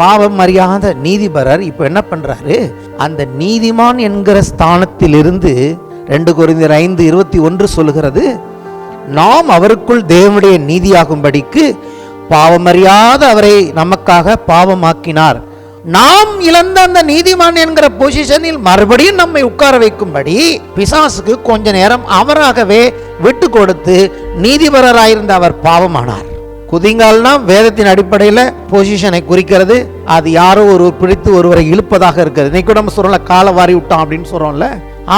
பாவம் அறியாத நீதிபரர் இப்ப என்ன பண்றாரு, அந்த நீதிமான் என்கிற ஸ்தானத்தில் இருந்து 2 கொரிந்தியர் 5:21 சொல்லுகிறது, நாம் அவருக்குள் தேவனுடைய நீதியாகும்படிக்கு பாவமறியாத அவரை நமக்காக பாவமாக்கினார். நாம் இழந்த அந்த நீதிமான் என்கிற பொசிஷனில் மறுபடியும் நம்மை உட்கார வைக்கும்படி பிசாசுக்கு கொஞ்ச நேரம் அவராகவே விட்டு கொடுத்து நீதிபரராயிருந்த அவர் பாவமானார். குதிங்கால்னா வேதத்தின் அடிப்படையில் பொசிஷனை குறிக்கிறது. அது யாரோ ஒருவர் பிடித்து ஒருவரை இழுப்பதாக இருக்கிறது. இன்னைக்கு கூட நம்ம சொல்றோம்ல, காலை வாரி விட்டான் அப்படின்னு சொல்றோம்ல,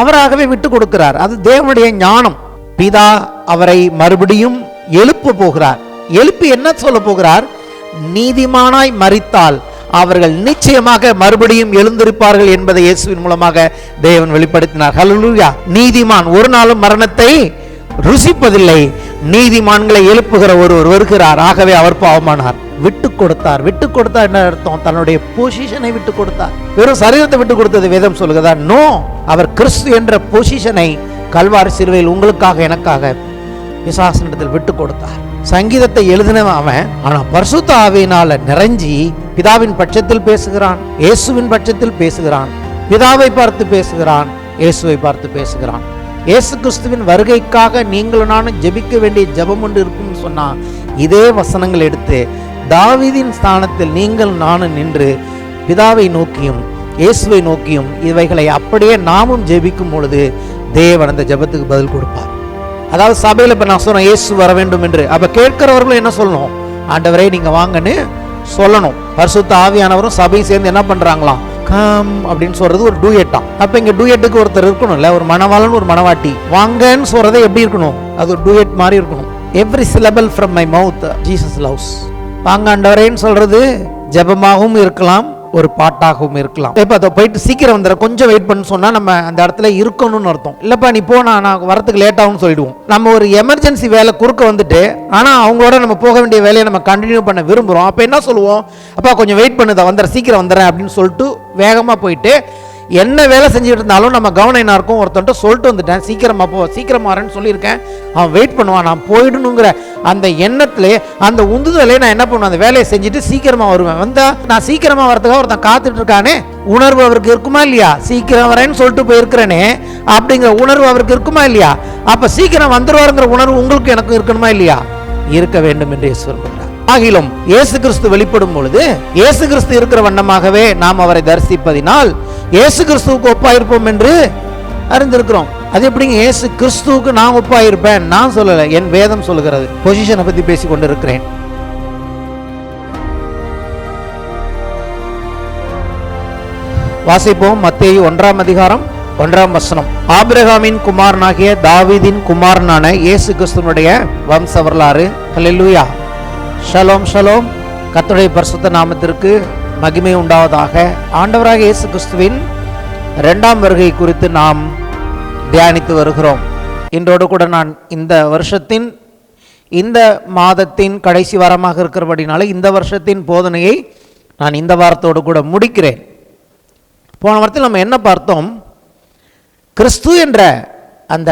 அவராகவே விட்டு கொடுக்கிறார். அது தேவனுடைய ஞானம். பிதா அவரை மறுபடியும் எழுப்ப போகிறார். எழுப்பி என்ன சொல்ல போகிறார், நீதிமானாய் மரித்தால் அவர்கள் நிச்சயமாக மறுபடியும் எழுந்திருப்பார்கள் என்பதை இயேசுவின் மூலமாக தேவன் வெளிப்படுத்தினார். ஹல்லேலூயா. நீதிமான் ஒரு நாளும் மரணத்தை ருசிப்பதில்லை. நீதிமான்களை எழுப்புகிற ஒருவர் வருகிறார். ஆகவே அவர் பாவமானார். விட்டு கொடுத்தார். விட்டு கொடுத்தார் என்ன அர்த்தம், தன்னுடைய பொசிஷனை விட்டு கொடுத்தார். வெறும் சரீரத்தை விட்டு கொடுத்தது வேதம் சொல்லுகிறதா? நோ, அவர் கிறிஸ்து என்ற பொசிஷனை கல்வாரி சிலுவையில் உங்களுக்காக எனக்காக பிசாசினிடத்தில் விட்டு கொடுத்தார். சங்கீதத்தை எழுதினவன் அவன், ஆனா பரிசுத்த ஆவியினால நிறைஞ்சி பிதாவின் பட்சத்தில் பேசுகிறான், இயேசுவின் பட்சத்தில் பேசுகிறான், பிதாவை பார்த்து பேசுகிறான், இயேசுவை பார்த்து பேசுகிறான். இயேசு கிறிஸ்துவின் வருகைக்காக நீங்களும் நானும் ஜெபிக்க வேண்டிய ஜெபம் ஒன்று இருக்கும்னு சொன்னா, இதே வசனங்கள் எடுத்து தாவீதின் ஸ்தானத்தில் நீங்கள் நானும் நின்று பிதாவை நோக்கியும் இயேசுவை நோக்கியும் இவைகளை அப்படியே நாமும் ஜெபிக்கும் பொழுது தேவன் அந்த ஜெபத்துக்கு பதில் கொடுப்பார். அதாவது சபையில் இப்போ நான் சொன்னேன் இயேசு வர வேண்டும் என்று, அப்போ கேட்கிறவர்களும் என்ன சொல்லணும், ஆண்டவரே நீங்க வாங்கன்னு சொல்லணும். பரிசுத்த ஆவியானவரும் சபையும் சேர்ந்து என்ன பண்றாங்களாம், கம் அப்படின்னு சொல்றது ஒரு டூயட்டா. அப்ப இங்க டூயட்டுக்கு ஒருத்தர் இருக்கணும்ல, ஒரு மணவாளன் ஒரு மணவாட்டி வாங்கன்னு சொல்றதே எப்படி இருக்கணும், அது ஒரு டூயட் மாதிரி இருக்கணும். Every syllable from my mouth Jesus loves. வாங்க ஆண்டவரேன்னு சொல்றது ஜெபமாகவும் இருக்கலாம், ஒரு பாட்டாகவும் இருக்கலாம். இப்போ அதை போயிட்டு சீக்கிரம் வந்துடுற, கொஞ்சம் வெயிட் பண்ணு சொன்னா நம்ம அந்த இடத்துல இருக்கணும்னு அர்த்தம். இல்லப்பா நீ போனா நான் வரத்துக்கு லேட் ஆகும்னு சொல்லிடுவோம். நம்ம ஒரு எமர்ஜென்சி வேலை குறுக்க வந்துட்டு ஆனா அவங்களோட நம்ம போக வேண்டிய வேலையை நம்ம கண்டினியூ பண்ண விரும்புறோம். அப்ப என்ன சொல்லுவோம், அப்பா கொஞ்சம் வெயிட் பண்ணுதா, வந்துடுற சீக்கிரம் வந்துடுறேன் அப்படின்னு சொல்லிட்டு வேகமா போயிட்டு என்ன வேலை செஞ்சுட்டு இருந்தாலும் நம்ம கவனம் என்ன இருக்கும், ஒருத்தன்ட்டு சொல்லிட்டு வந்துட்டேன் சீக்கிரமா போ, சீக்கிரமா வரேன்னு சொல்லியிருக்கேன், அவன் வெயிட் பண்ணுவான், நான் போயிடணுங்கிற அந்த எண்ணத்திலே அந்த உந்துதலே நான் என்ன பண்ணுவேன், அந்த வேலையை செஞ்சுட்டு சீக்கிரமா வருவேன். வந்தா நான் சீக்கிரமா வரதுக்காக ஒருத்தன் காத்துட்டு இருக்கானே, உணர்வு அவருக்கு இருக்குமா இல்லையா, சீக்கிரம் வரேன்னு சொல்லிட்டு போயிருக்கிறேனே அப்படிங்கிற உணர்வு அவருக்கு இருக்குமா இல்லையா, அப்ப சீக்கிரம் வந்துருவாருங்கிற உணர்வு உங்களுக்கு எனக்கும் இருக்கணுமா இல்லையா, இருக்க வேண்டும் என்று இயேசு விரும்புகிறார். ஆகிலும் இயேசு கிறிஸ்து வெளிப்படும் பொழுது இயேசு கிறிஸ்து இருக்கிற வண்ணமாகவே நாம் அவரை தரிசிப்பதினால் இயேசு கிறிஸ்துவுக்கு ஒப்பாயிருப்போம் என்று அறிந்திருக்கிறோம். அது எப்படிங்க இயேசு கிறிஸ்துவுக்கு நான் ஒப்பாயிருப்பேன், நான் சொல்லல, என் வேதம் சொல்லுகிறது. பொசிஷனை பத்தி பேசிக் கொண்டிருக்கிறேன். வாசிப்போம். மத்தேயு 1ஆம் அதிகாரம் 1ஆம் வசனம். ஆபிரகாமின் குமாரனாகிய தாவீதின் குமாரனான இயேசு கிறிஸ்துவனுடைய வம்ச வரலாறு. ஹல்லேலூயா. ஷலோம் ஷலோம். கர்த்தருடைய பரிசுத்த நாமத்திற்கு மகிமை உண்டாவதாக. ஆண்டவராக இயேசு கிறிஸ்துவின் 2ஆம் வருகை குறித்து நாம் தியானித்து வருகிறோம். இன்றோடு கூட நான் இந்த வருஷத்தின் இந்த மாதத்தின் கடைசி வாரமாக இருக்கிறபடினால இந்த வருஷத்தின் போதனையை நான் இந்த வாரத்தோடு கூட முடிக்கிறேன். போன வாரத்தில் நம்ம என்ன பார்த்தோம், கிறிஸ்து என்ற அந்த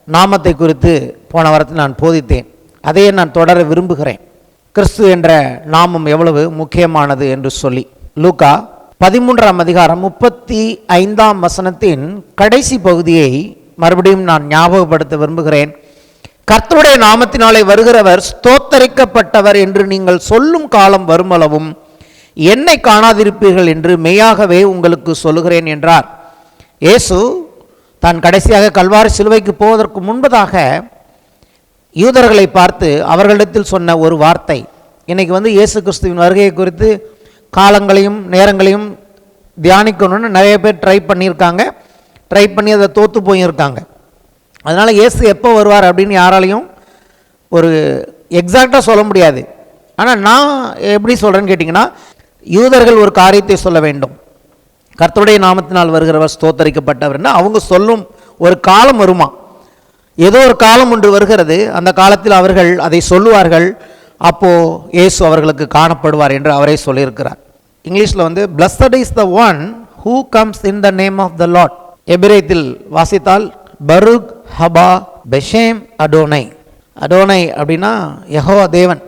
நாமத்தை குறித்து போன வாரத்தில் நான் போதித்தேன். அதையே நான் தொடர விரும்புகிறேன். கிறிஸ்து என்ற நாமம் எவ்வளவு முக்கியமானது என்று சொல்லி லூக்கா 13ஆம் அதிகாரம் 35ஆம் வசனத்தின் கடைசி பகுதியை மறுபடியும் நான் ஞாபகப்படுத்த விரும்புகிறேன். கர்த்தருடைய நாமத்தினாலே வருகிறவர் ஸ்தோத்தரிக்கப்பட்டவர் என்று நீங்கள் சொல்லும் காலம் வருமளவும் என்னை காணாதிருப்பீர்கள் என்று மெய்யாகவே உங்களுக்கு சொல்லுகிறேன் என்றார். இயேசு தான் கடைசியாக கல்வாரி சிலுவைக்கு போவதற்கு முன்பதாக யூதர்களை பார்த்து அவர்களிடத்தில் சொன்ன ஒரு வார்த்தை. இன்னைக்கு இயேசு கிறிஸ்துவின் வருகையை குறித்து காலங்களையும் நேரங்களையும் தியானிக்கணும்னு நிறைய பேர் ட்ரை பண்ணியிருக்காங்க. ட்ரை பண்ணி அதை தோற்று போயிருக்காங்க. அதனால் இயேசு எப்போ வருவார் அப்படின்னு யாராலையும் ஒரு எக்ஸாக்டாக சொல்ல முடியாது. ஆனால் நான் எப்படி சொல்கிறேன்னு கேட்டிங்கன்னா, யூதர்கள் ஒரு காரியத்தை சொல்ல வேண்டும், கர்த்தருடைய நாமத்தினால் வருகிறவர் ஸ்தோத்தரிக்கப்பட்டவர்னா அவங்க சொல்லும் ஒரு காலம் வருமா, ஏதோ ஒரு காலம் ஒன்று வருகிறது, அந்த காலத்தில் அவர்கள் அதை சொல்லுவார்கள், அப்போது இயேசு அவர்களுக்கு காணப்படுவார் என்று அவரே சொல்லியிருக்கிறார். இங்கிலீஷில் blessed is the one who comes in the name of the Lord. எபிரேயத்தில் வாசித்தால் பருக் ஹபா பெஷேம் அடோனை. அடோனை அப்படின்னா யெகோவா தேவன்.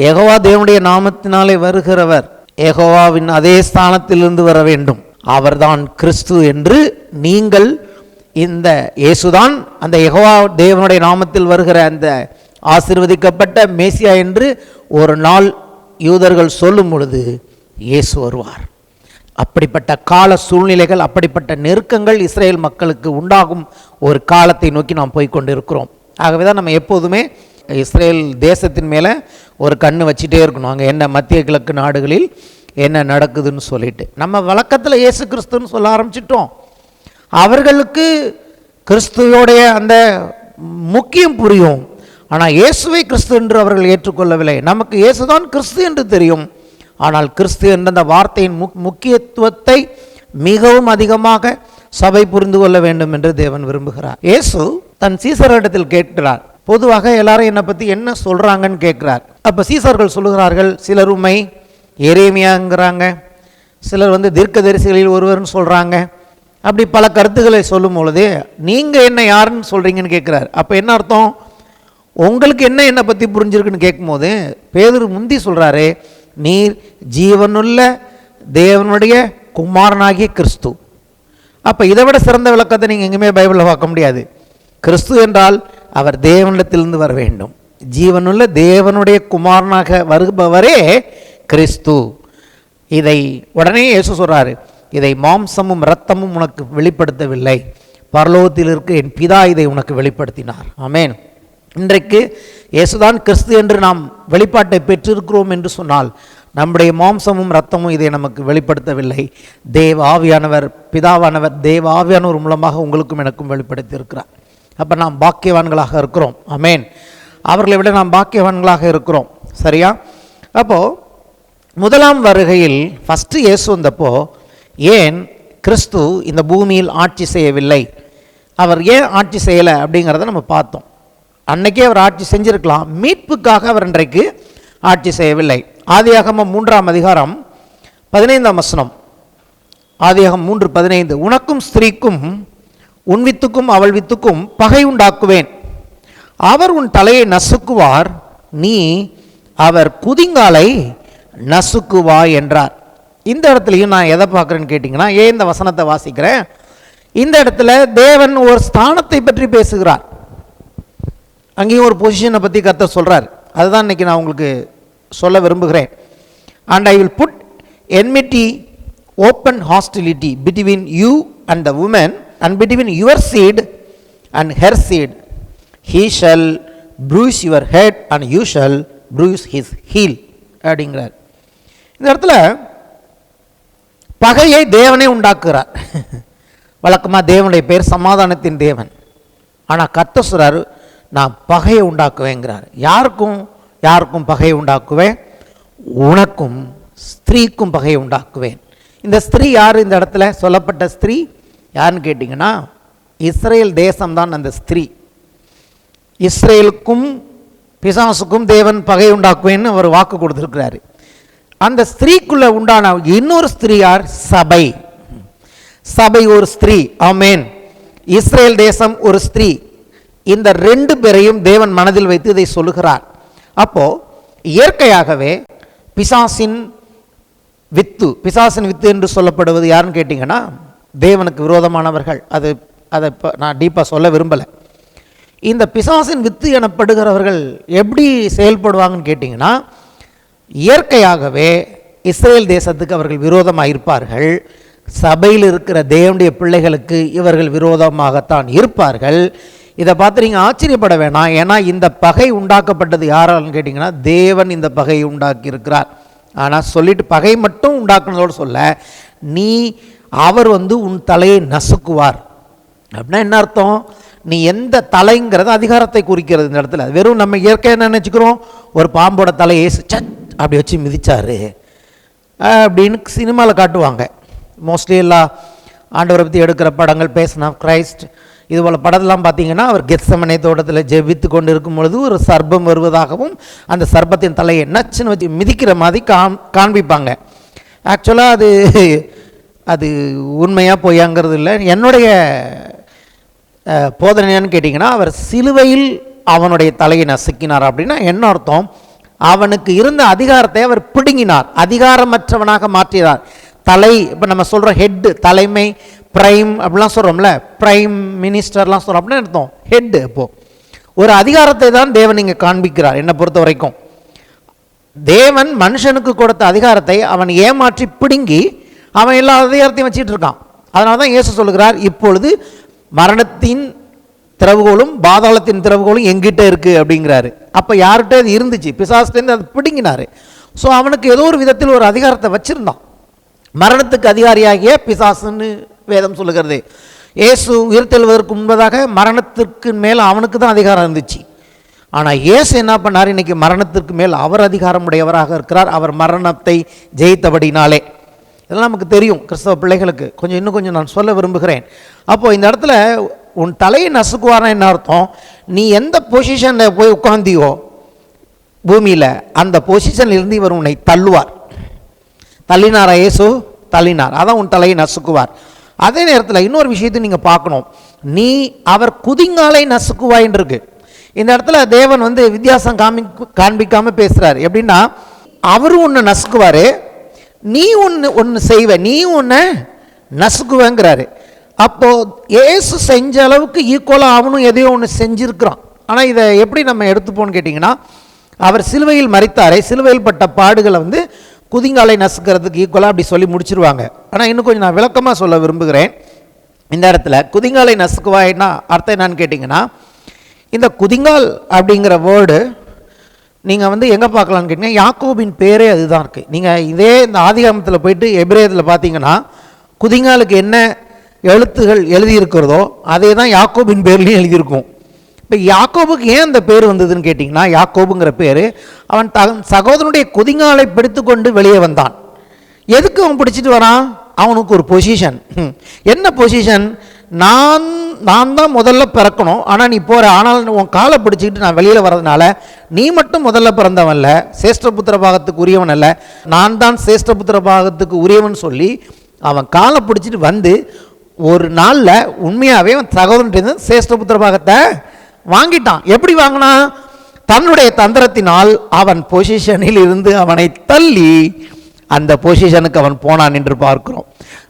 யெகோவா தேவனுடைய நாமத்தினாலே வருகிறவர். யெகோவாவின் அதே ஸ்தானத்திலிருந்து வர வேண்டும். அவர்தான் கிறிஸ்து என்று நீங்கள், இந்த இயேசுதான் அந்த யெகோவா தேவனுடைய நாமத்தில் வருகிற அந்த ஆசீர்வதிக்கப்பட்ட மேசியா என்று ஒரு நாள் யூதர்கள் சொல்லும் பொழுது இயேசு வருவார். அப்படிப்பட்ட கால சூழ்நிலைகள், அப்படிப்பட்ட நெருக்கங்கள் இஸ்ரேல் மக்களுக்கு உண்டாகும் ஒரு காலத்தை நோக்கி நாம் போய்கொண்டிருக்கிறோம். ஆகவே தான் நம்ம எப்போதுமே இஸ்ரேல் தேசத்தின் மேலே ஒரு கண்ணு வச்சுட்டே இருக்கணும். அங்கே என்ன மத்திய கிழக்கு நாடுகளில் என்ன நடக்குதுன்னு சொல்லிட்டு நம்ம வழக்கத்தில் இயேசு கிறிஸ்துன்னு சொல்ல ஆரம்பிச்சிட்டோம். அவர்களுக்கு கிறிஸ்துவோடைய அந்த முக்கியம் புரியும், ஆனால் இயேசுவை கிறிஸ்து என்று அவர்கள் ஏற்றுக்கொள்ளவில்லை. நமக்கு இயேசுதான் கிறிஸ்து என்று தெரியும், ஆனால் கிறிஸ்து என்ற அந்த வார்த்தையின் முக்கியத்துவத்தை மிகவும் அதிகமாக சபை புரிந்து கொள்ள வேண்டும் என்று தேவன் விரும்புகிறார். இயேசு தன் சீசரிடத்தில் கேட்கிறார். பொதுவாக எல்லாரும் என்னை பற்றி என்ன சொல்கிறாங்கன்னு கேட்குறார். அப்போ சீசர்கள் சொல்லுகிறார்கள், சிலர் உம்மை எரேமியாங்கிறாங்க, சிலர் தீர்க்கதரிசிகளில் ஒருவர்னு சொல்கிறாங்க. அப்படி பல கருத்துக்களை சொல்லும் பொழுது நீங்கள் என்ன யாருன்னு சொல்கிறீங்கன்னு கேட்குறாரு. அப்போ என்ன அர்த்தம்? உங்களுக்கு என்னை பற்றி புரிஞ்சிருக்குன்னு கேட்கும்போது பேதுரு முந்தி சொல்கிறாரு, நீர் ஜீவனுள்ள தேவனுடைய குமாரனாகிய கிறிஸ்து. அப்போ இதை விட சிறந்த விளக்கத்தை நீங்கள் எங்கேயுமே பைபிளில் பார்க்க முடியாது. கிறிஸ்து என்றால் அவர் தேவனிடத்திலிருந்து வர வேண்டும். ஜீவனுள்ள தேவனுடைய குமாரனாக வருபவரே கிறிஸ்து. இதை உடனே இயேசு சொல்கிறாரு, இதை மாம்சமும் இரத்தமும் உனக்கு வெளிப்படுத்தவில்லை, பரலோகத்தில் இருக்க என் பிதா இதை உனக்கு வெளிப்படுத்தினார். ஆமென். இன்றைக்கு இயேசுதான் கிறிஸ்து என்று நாம் வெளிப்பாட்டை பெற்றிருக்கிறோம் என்று சொன்னால் நம்முடைய மாம்சமும் இரத்தமும் இதை நமக்கு வெளிப்படுத்தவில்லை, தேவ ஆவியானவர், பிதாவானவர் தேவ ஆவியானவர் மூலமாக உங்களுக்கும் எனக்கும் வெளிப்படுத்தி இருக்கிறார். அப்போ நாம் பாக்கியவான்களாக இருக்கிறோம். ஆமென். அவர்களை விட நாம் பாக்கியவான்களாக இருக்கிறோம். சரியா? அப்போது முதலாம் வருகையில் ஃபஸ்ட்டு இயேசு வந்தப்போ ஏன் கிறிஸ்து இந்த பூமியில் ஆட்சி செய்யவில்லை, அவர் ஏன் ஆட்சி செய்யலை அப்படிங்கிறத நம்ம பார்த்தோம். அன்னைக்கே அவர் ஆட்சி செஞ்சிருக்கலாம், மீட்புக்காக அவர் இன்றைக்கு ஆட்சி செய்யவில்லை. ஆதியாகமம் 3ஆம் அதிகாரம் 15ஆம் வசனம். ஆதியாகமம் 3:15, உனக்கும் ஸ்திரீக்கும் உன் வித்துக்கும் அவள் வித்துக்கும் பகை உண்டாக்குவேன், அவர் உன் தலையை நசுக்குவார், நீ அவர் குதிங்காலை நசுக்குவாய் என்றார். இந்த இடத்துலையும் நான் எதை பார்க்குறேன்னு கேட்டிங்கன்னா, ஏன் இந்த வசனத்தை வாசிக்கிறேன், இந்த இடத்துல தேவன் ஒரு ஸ்தானத்தை பற்றி பேசுகிறார். அங்கேயும் ஒரு பொசிஷனை பற்றி கர்த்தர் சொல்கிறார். அதுதான் இன்றைக்கி நான் உங்களுக்கு சொல்ல விரும்புகிறேன். And I will put enmity, open hostility between you and the woman and between your seed and her seed. He shall bruise your head and you shall bruise his heel அப்படிங்கிறார். இந்த இடத்துல பகையை தேவனே உண்டாக்குகிறார். வழக்கமாக தேவனுடைய பேர் சமாதானத்தின் தேவன். ஆனால் கர்த்தர் சொல்றாரு, நான் பகையை உண்டாக்குவேங்கிறார். யாருக்கும் பகையை உண்டாக்குவேன், உனக்கும் ஸ்திரீக்கும் பகையை உண்டாக்குவேன். இந்த ஸ்திரீ யார்? இந்த இடத்துல சொல்லப்பட்ட ஸ்திரீ யாருன்னு கேட்டிங்கன்னா, இஸ்ரேல் தேசம்தான் அந்த ஸ்திரீ. இஸ்ரேலுக்கும் பிசாசுக்கும் தேவன் பகை உண்டாக்குவேன்னு அவர் வாக்கு கொடுத்துருக்கிறாரு. அந்த ஸ்திரீக்குள்ளே உண்டான இன்னொரு ஸ்திரீ யார்? சபை. சபை ஒரு ஸ்திரீ. ஆமென். இஸ்ரேல் தேசம் ஒரு ஸ்திரீ. இந்த ரெண்டு பேரையும் தேவன் மனதில் வைத்து இதை சொல்லுகிறார். அப்போ இயற்கையாகவே பிசாசின் வித்து என்று சொல்லப்படுவது யாருன்னு கேட்டிங்கன்னா, தேவனுக்கு விரோதமானவர்கள். அதை நான் டீப்பாக சொல்ல விரும்பலை. இந்த பிசாசின் வித்து எனப்படுகிறவர்கள் எப்படி செயல்படுவாங்கன்னு கேட்டிங்கன்னா, இயற்கையாகவே இஸ்ரேல் தேசத்துக்கு அவர்கள் விரோதமாக இருப்பார்கள். சபையில் இருக்கிற தேவனுடைய பிள்ளைகளுக்கு இவர்கள் விரோதமாகத்தான் இருப்பார்கள். இதை பார்த்து நீங்கள் ஆச்சரியப்பட வேணாம். ஏன்னா இந்த பகை உண்டாக்கப்பட்டது யாரால்னு கேட்டிங்கன்னா, தேவன் இந்த பகையை உண்டாக்கி இருக்கிறார். ஆனால் சொல்லிட்டு பகை மட்டும் உண்டாக்குனதோடு சொல்ல, அவர் உன் தலையை நசுக்குவார் அப்படின்னா என்ன அர்த்தம்? நீ எந்த தலைங்கிறது அதிகாரத்தை குறிக்கிறது. இந்த இடத்துல வெறும் நம்ம இயற்கையாக என்ன நினச்சிக்கிறோம், ஒரு பாம்போட தலையை அப்படி வச்சு மிதிச்சாரு அப்படின்னு சினிமாவில் காட்டுவாங்க. மோஸ்ட்லி எல்லா ஆண்டவரை பற்றி எடுக்கிற படங்கள், பேசன் ஆஃப் கிரைஸ்ட், இது போல் படத்தெல்லாம் பார்த்தீங்கன்னா, அவர் கெத்செமனே தோட்டத்தில் ஜெபித்து கொண்டு இருக்கும் பொழுது ஒரு சர்ப்பம் வருவதாகவும் அந்த சர்ப்பத்தின் தலையை நச்சுன்னு வச்சு மிதிக்கிற மாதிரி காண்பிப்பாங்க. ஆக்சுவலாக அது உண்மையாக பொய்யாங்கிறது இல்லை. என்னுடைய போதனைன்னு கேட்டிங்கன்னா, அவர் சிலுவையில் அவனுடைய தலையை நசுக்கினார் அப்படின்னா என்ன அர்த்தம்? அவனுக்கு இருந்த அதிகாரத்தை அவர் பிடுங்கினார், அதிகாரமற்றவனாக மாற்றினார். தலை, இப்போ நம்ம சொல்கிறோம் ஹெட்டு, தலைமை, பிரைம் அப்படிலாம் சொல்கிறோம்ல, பிரைம் மினிஸ்டர்லாம் சொல்கிறோம் அப்படின்னு அர்த்தம். ஹெட்டு இப்போது ஒரு அதிகாரத்தை தான் தேவன் இங்கே காண்பிக்கிறார். என்னை பொறுத்த வரைக்கும் தேவன் மனுஷனுக்கு கொடுத்த அதிகாரத்தை அவன் ஏமாற்றி பிடுங்கி அவன் எல்லா அதிகாரத்தையும் வச்சுட்டு இருக்கான். அதனால தான் இயேசு சொல்லுகிறார், இப்பொழுது மரணத்தின் திறவுகோலும் பாதாளத்தின் திறவுகோலும் எங்கிட்ட இருக்குது அப்படிங்கிறாரு. அப்போ யார்கிட்ட அது இருந்துச்சு? பிசாசுலேருந்து அது பிடுங்கினார். ஸோ அவனுக்கு ஏதோ ஒரு விதத்தில் ஒரு அதிகாரத்தை வச்சுருந்தான். மரணத்துக்கு அதிகாரியாகிய பிசாசுன்னு வேதம் சொல்லுகிறது. இயேசு உயிர்த்தெழுவதற்கு முன்பதாக மரணத்திற்கு மேல் அவனுக்கு தான் அதிகாரம் இருந்துச்சு. ஆனால் இயேசு என்ன பண்ணார்? இன்னைக்கு மரணத்திற்கு மேல் அவர் அதிகாரம் உடையவராக இருக்கிறார், அவர் மரணத்தை ஜெயித்தபடினாலே. இதெல்லாம் நமக்கு தெரியும் கிறிஸ்தவ பிள்ளைகளுக்கு. இன்னும் கொஞ்சம் நான் சொல்ல விரும்புகிறேன். அப்போது இந்த இடத்துல உன் தலையை நசுக்குவார்னா என்ன அர்த்தம்? நீ எந்த பொசிஷனில் போய் உட்காந்தியோ பூமியில், அந்த பொசிஷனில் இருந்து இவர் உன்னை தள்ளுவார். தள்ளினாரா இயேசு? தள்ளினார். அதான் உன் தலையை நசுக்குவார். அதே நேரத்தில் இன்னொரு விஷயத்தை நீங்கள் பார்க்கணும். நீ அவர் குதிங்காலை நசுக்குவாயின்னு இருக்கு. இந்த இடத்துல தேவன் வித்தியாசம் காண்பிக்காமல் பேசுகிறார். எப்படின்னா, அவரும் ஒன்று நசுக்குவார், நீ ஒன்று செய்வ, நீ ஒன்று நசுக்குவேங்கிறாரு. அப்போது இயேசு செஞ்ச அளவுக்கு ஈக்குவலாக அவனும் எதையோ ஒன்று செஞ்சுருக்கிறான். ஆனால் இதை எப்படி நம்ம எடுத்துப்போன்னு கேட்டிங்கன்னா, அவர் சிலுவையில் மரித்தாரே, சிலுவையில் பட்ட பாடுகளை குதிங்காலை நசுக்கிறதுக்கு ஈக்குவலாக அப்படி சொல்லி முடிச்சிருவாங்க. ஆனால் இன்னும் கொஞ்சம் நான் விளக்கமாக சொல்ல விரும்புகிறேன். இந்த இடத்துல குதிங்காலை நசுக்குவாய்னா அர்த்தம் என்னன்னு கேட்டிங்கன்னா, இந்த குதிங்கால் அப்படிங்கிற வேர்டு நீங்கள் எங்கே பார்க்கலான்னு கேட்டிங்கன்னா, யாக்கோபின் பேரே அதுதான் இருக்குது. நீங்கள் இதே இந்த ஆதிகாமத்தில் போயிட்டு எபிரேயத்தில் பார்த்தீங்கன்னா, குதிங்காலுக்கு என்ன எழுத்துகள் எழுதியிருக்கிறதோ அதே தான் யாக்கோபின் பேர்லேயும் எழுதியிருக்கும். இப்போ யாக்கோபுக்கு ஏன் அந்த பேர் வந்ததுன்னு கேட்டிங்கன்னா, யாக்கோபுங்கிற பேர் அவன் சகோதரனுடைய குதிங்காலை பிடித்து கொண்டு வெளியே வந்தான். எதுக்கு அவன் பிடிச்சிட்டு வரான்? அவனுக்கு ஒரு பொசிஷன். என்ன பொசிஷன்? நான் தான் முதல்ல பிறக்கணும், ஆனால் நீ போகிற, ஆனால் உன் காலை பிடிச்சிக்கிட்டு நான் வெளியில் வர்றதுனால நீ மட்டும் முதல்ல பிறந்தவன் இல்லை, சேஷ்டபுத்திர பாகத்துக்கு உரியவன் அல்ல, நான் தான் சேஷ்டபுத்திர பாகத்துக்கு உரியவன் சொல்லி அவன் காலை பிடிச்சிட்டு ஒரு நாளில் உண்மையாகவே அவன் சகோதரன் சேஷ்டபுத்திர பாகத்தை வாங்கிட்டான். எப்படி வாங்கினான்? தன்னுடைய தந்திரத்தினால் அவன் பொசிஷனில் இருந்து அவனை தள்ளி அந்த பொசிஷனுக்கு அவன் போனான் என்று பார்க்கிறோம்.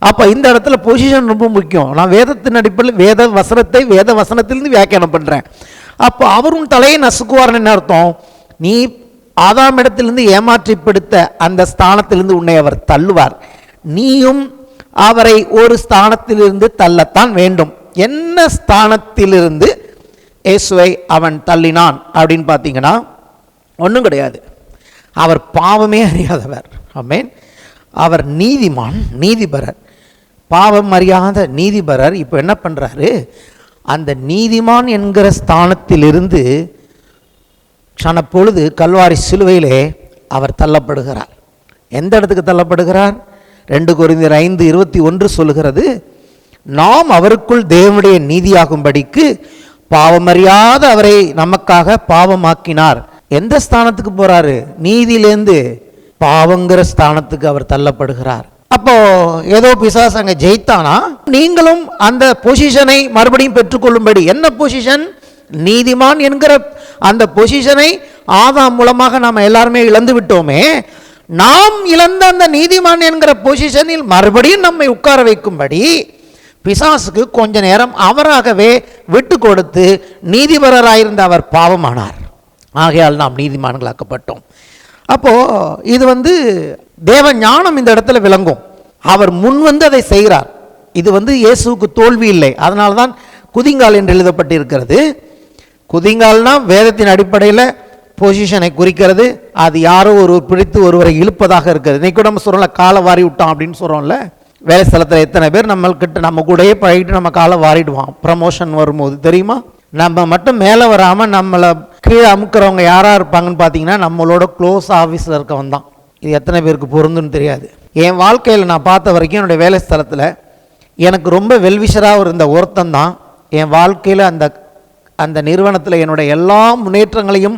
அப்போ இந்த இடத்துல பொசிஷன் ரொம்ப முக்கியம். நான் வேதத்தின் அடிப்படையில் வேத வசனத்திலிருந்து வியாக்கியானம் பண்ணுறேன். அப்போ அவரும் தலையை நசுக்குவார்னு என்ன அர்த்தம்? நீ ஆதாம் இடத்திலிருந்து ஏமாற்றி பிடித்த அந்த ஸ்தானத்திலிருந்து உன்னை அவர் தள்ளுவார். நீயும் அவரை ஒரு ஸ்தானத்திலிருந்து தள்ளத்தான் வேண்டும். என்ன ஸ்தானத்திலிருந்து இயேசுவை அவன் தள்ளினான் அப்படின்னு பார்த்தீங்கன்னா, ஒன்றும் கிடையாது. அவர் பாவமே அறியாதவர். ஆமென். அவர் நீதிமான், நீதிபரர். பாவம் அறியாத நீதிபரர் இப்போ என்ன பண்ணுறாரு? அந்த நீதிமான் என்கிற ஸ்தானத்திலிருந்து க்ஷணப்பொழுது கல்வாரி சிலுவையிலே அவர் தள்ளப்படுகிறார். எந்த இடத்துக்கு தள்ளப்படுகிறார்? 2 கொரிந்தியர் 5:21 சொல்லுகிறது, நாம் அவருக்குள் தேவனுடைய நீதியாகும்படிக்கு பாவமறியாத அவரை நமக்காக பாவமாக்கினார். எந்த ஸ்தானத்துக்கு போறாரு? நீதியிலேருந்து பாவங்கிற ஸ்தானத்துக்கு அவர் தள்ளப்படுகிறார். அப்போ ஏதோ பிசாசு அங்கே ஜெயித்தானா? நீங்களும் அந்த பொசிஷனை மறுபடியும் பெற்றுக்கொள்ளும்படி. என்ன பொசிஷன்? நீதிமான் என்கிற அந்த பொசிஷனை ஆதாம் மூலமாக நாம் எல்லாருமே இழந்து விட்டோமே. நாம் இழந்த அந்த நீதிமான் என்கிற பொசிஷனில் மறுபடியும் நம்மை உட்கார வைக்கும்படி பிசாசுக்கு கொஞ்ச நேரம் அவராகவே விட்டு கொடுத்து நீதிபரராயிருந்த அவர் பாவமானார். ஆகையால் நாம் நீதிமான்களாக்கப்பட்டோம். அப்போது இது தேவ ஞானம் இந்த இடத்துல விளங்கும். அவர் முன் அதை செய்கிறார். இது இயேசுவுக்கு தோல்வி இல்லை. அதனால தான் குதிங்கால் என்று எழுதப்பட்டிருக்கிறது. குதிங்கால்னா வேதத்தின் அடிப்படையில் பொசிஷனை குறிக்கிறது. அது யாரோ பிடித்து ஒருவரை இழுப்பதாக இருக்கிறது. இன்னைக்கு கூட நம்ம சொல்கிறோம்ல, காலை வாரி விட்டான் அப்படின்னு சொல்கிறோம்ல. வேலை ஸ்தலத்தில் எத்தனை பேர் நம்ம கூடயே பழகிட்டு நம்ம காலை வாரிடுவான் ப்ரமோஷன் வரும்போது, தெரியுமா? நம்ம மட்டும் மேலே வராமல் நம்மளை கீழே அமுக்கிறவங்க யாராக இருப்பாங்கன்னு பார்த்தீங்கன்னா, நம்மளோட க்ளோஸ் ஆஃபீஸில் இருக்கவன் தான். இது எத்தனை பேருக்கு பொருந்துன்னு தெரியாது. என் வாழ்க்கையில் நான் பார்த்த வரைக்கும் என்னுடைய வேலை ஸ்தலத்தில் எனக்கு ரொம்ப வெல்விஷராக இருந்த ஒருத்தன் தான் என் வாழ்க்கையில் அந்த நிறுவனத்தில் என்னுடைய எல்லா முன்னேற்றங்களையும்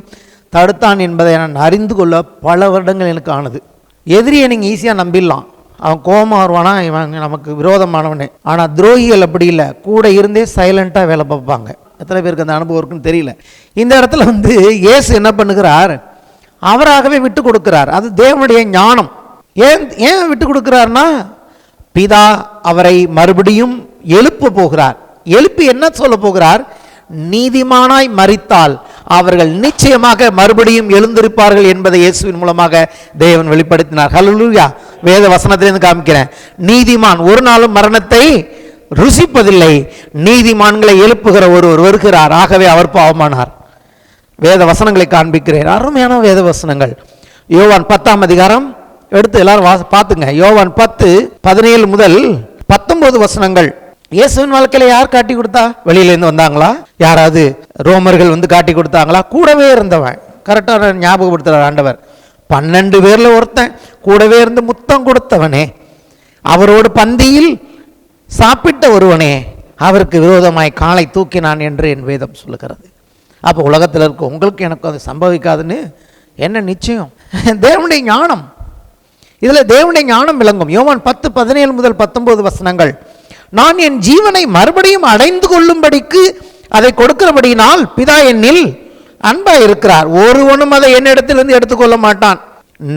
தடுத்தான் என்பதை நான் அறிந்து கொள்ள பல வருடங்கள் எனக்கு ஆனது. எதிரியை நீங்கள் ஈஸியாக நம்பிடலாம், அவன் கோபமாக வருவானா, இவன் நமக்கு விரோதமானவனே. ஆனால் துரோகிகள் அப்படி இல்லை, கூட இருந்தே சைலண்ட்டாக வேலை பார்ப்பாங்க. எத்தனை பேருக்கு அந்த அனுபவம் இருக்குன்னு தெரியல. இந்த இடத்துல இயேசு என்ன பண்ணுகிறார்? அவராகவே விட்டு கொடுக்கிறார். அது தேவனுடைய ஞானம். ஏன் விட்டு கொடுக்கிறார்னா, பிதா அவரை மறுபடியும் எழுப்ப போகிறார். எழுப்பி என்ன சொல்ல போகிறார்? நீதிமானாய் மரித்தால் அவர்கள் நிச்சயமாக மறுபடியும் எழுந்திருப்பார்கள் என்பதை இயேசுவின் மூலமாக தேவன் வெளிப்படுத்தினார். ஹல்லேலூயா. வேத வசனத்திலிருந்து காமிக்கிறேன். நீதிமான் ஒரு நாளும் மரணத்தை ருசிப்பதில்லை, நீதிமான்களை எழுப்புகிற ஒருவர் வருகிறார், ஆகவே அவர் பாவமானார். வேத வசனங்களை காண்பிக்கிறேன், அருமையான வேத வசனங்கள். யோவான் 10ஆம் அதிகாரம் எடுத்து எல்லாரும் பார்த்துங்க. யோவான் 10:17 முதல் 19 வசனங்கள். இயேசுவின் வாழ்க்கையில யார் காட்டி கொடுத்தா? வெளியிலேருந்து வந்தாங்களா? யாராவது ரோமர்கள் வந்து காட்டி கொடுத்தாங்களா? கூடவே இருந்தவன். கரெக்டாக ஞாபகப்படுத்துறார் ஆண்டவர். 12 பேர்ல ஒருத்தன், கூடவே இருந்து முத்தம் கொடுத்தவனே, அவரோடு பந்தியில் சாப்பிட்ட ஒருவனே, அவருக்கு விரோதமாய் காலை தூக்கினான் என்று என் வேதம் சொல்லுகிறது. அப்போ உலகத்தில் இருக்க உங்களுக்கு எனக்கு அது சம்பவிக்காதுன்னு என்ன நிச்சயம்? தேவனுடைய ஞானம், இதில் தேவனுடைய ஞானம் விளங்கும். யோவான் 10:17 முதல் 19 வசனங்கள். நான் என் ஜீவனை மறுபடியும் அடைந்து கொள்ளும்படிக்கு அதை கொடுக்கிறபடியினால் பிதா என்னில் அன்பா இருக்கிறார். ஒருவனும் அதை என்னிடத்திலிருந்து எடுத்துக்கொள்ள மாட்டான்.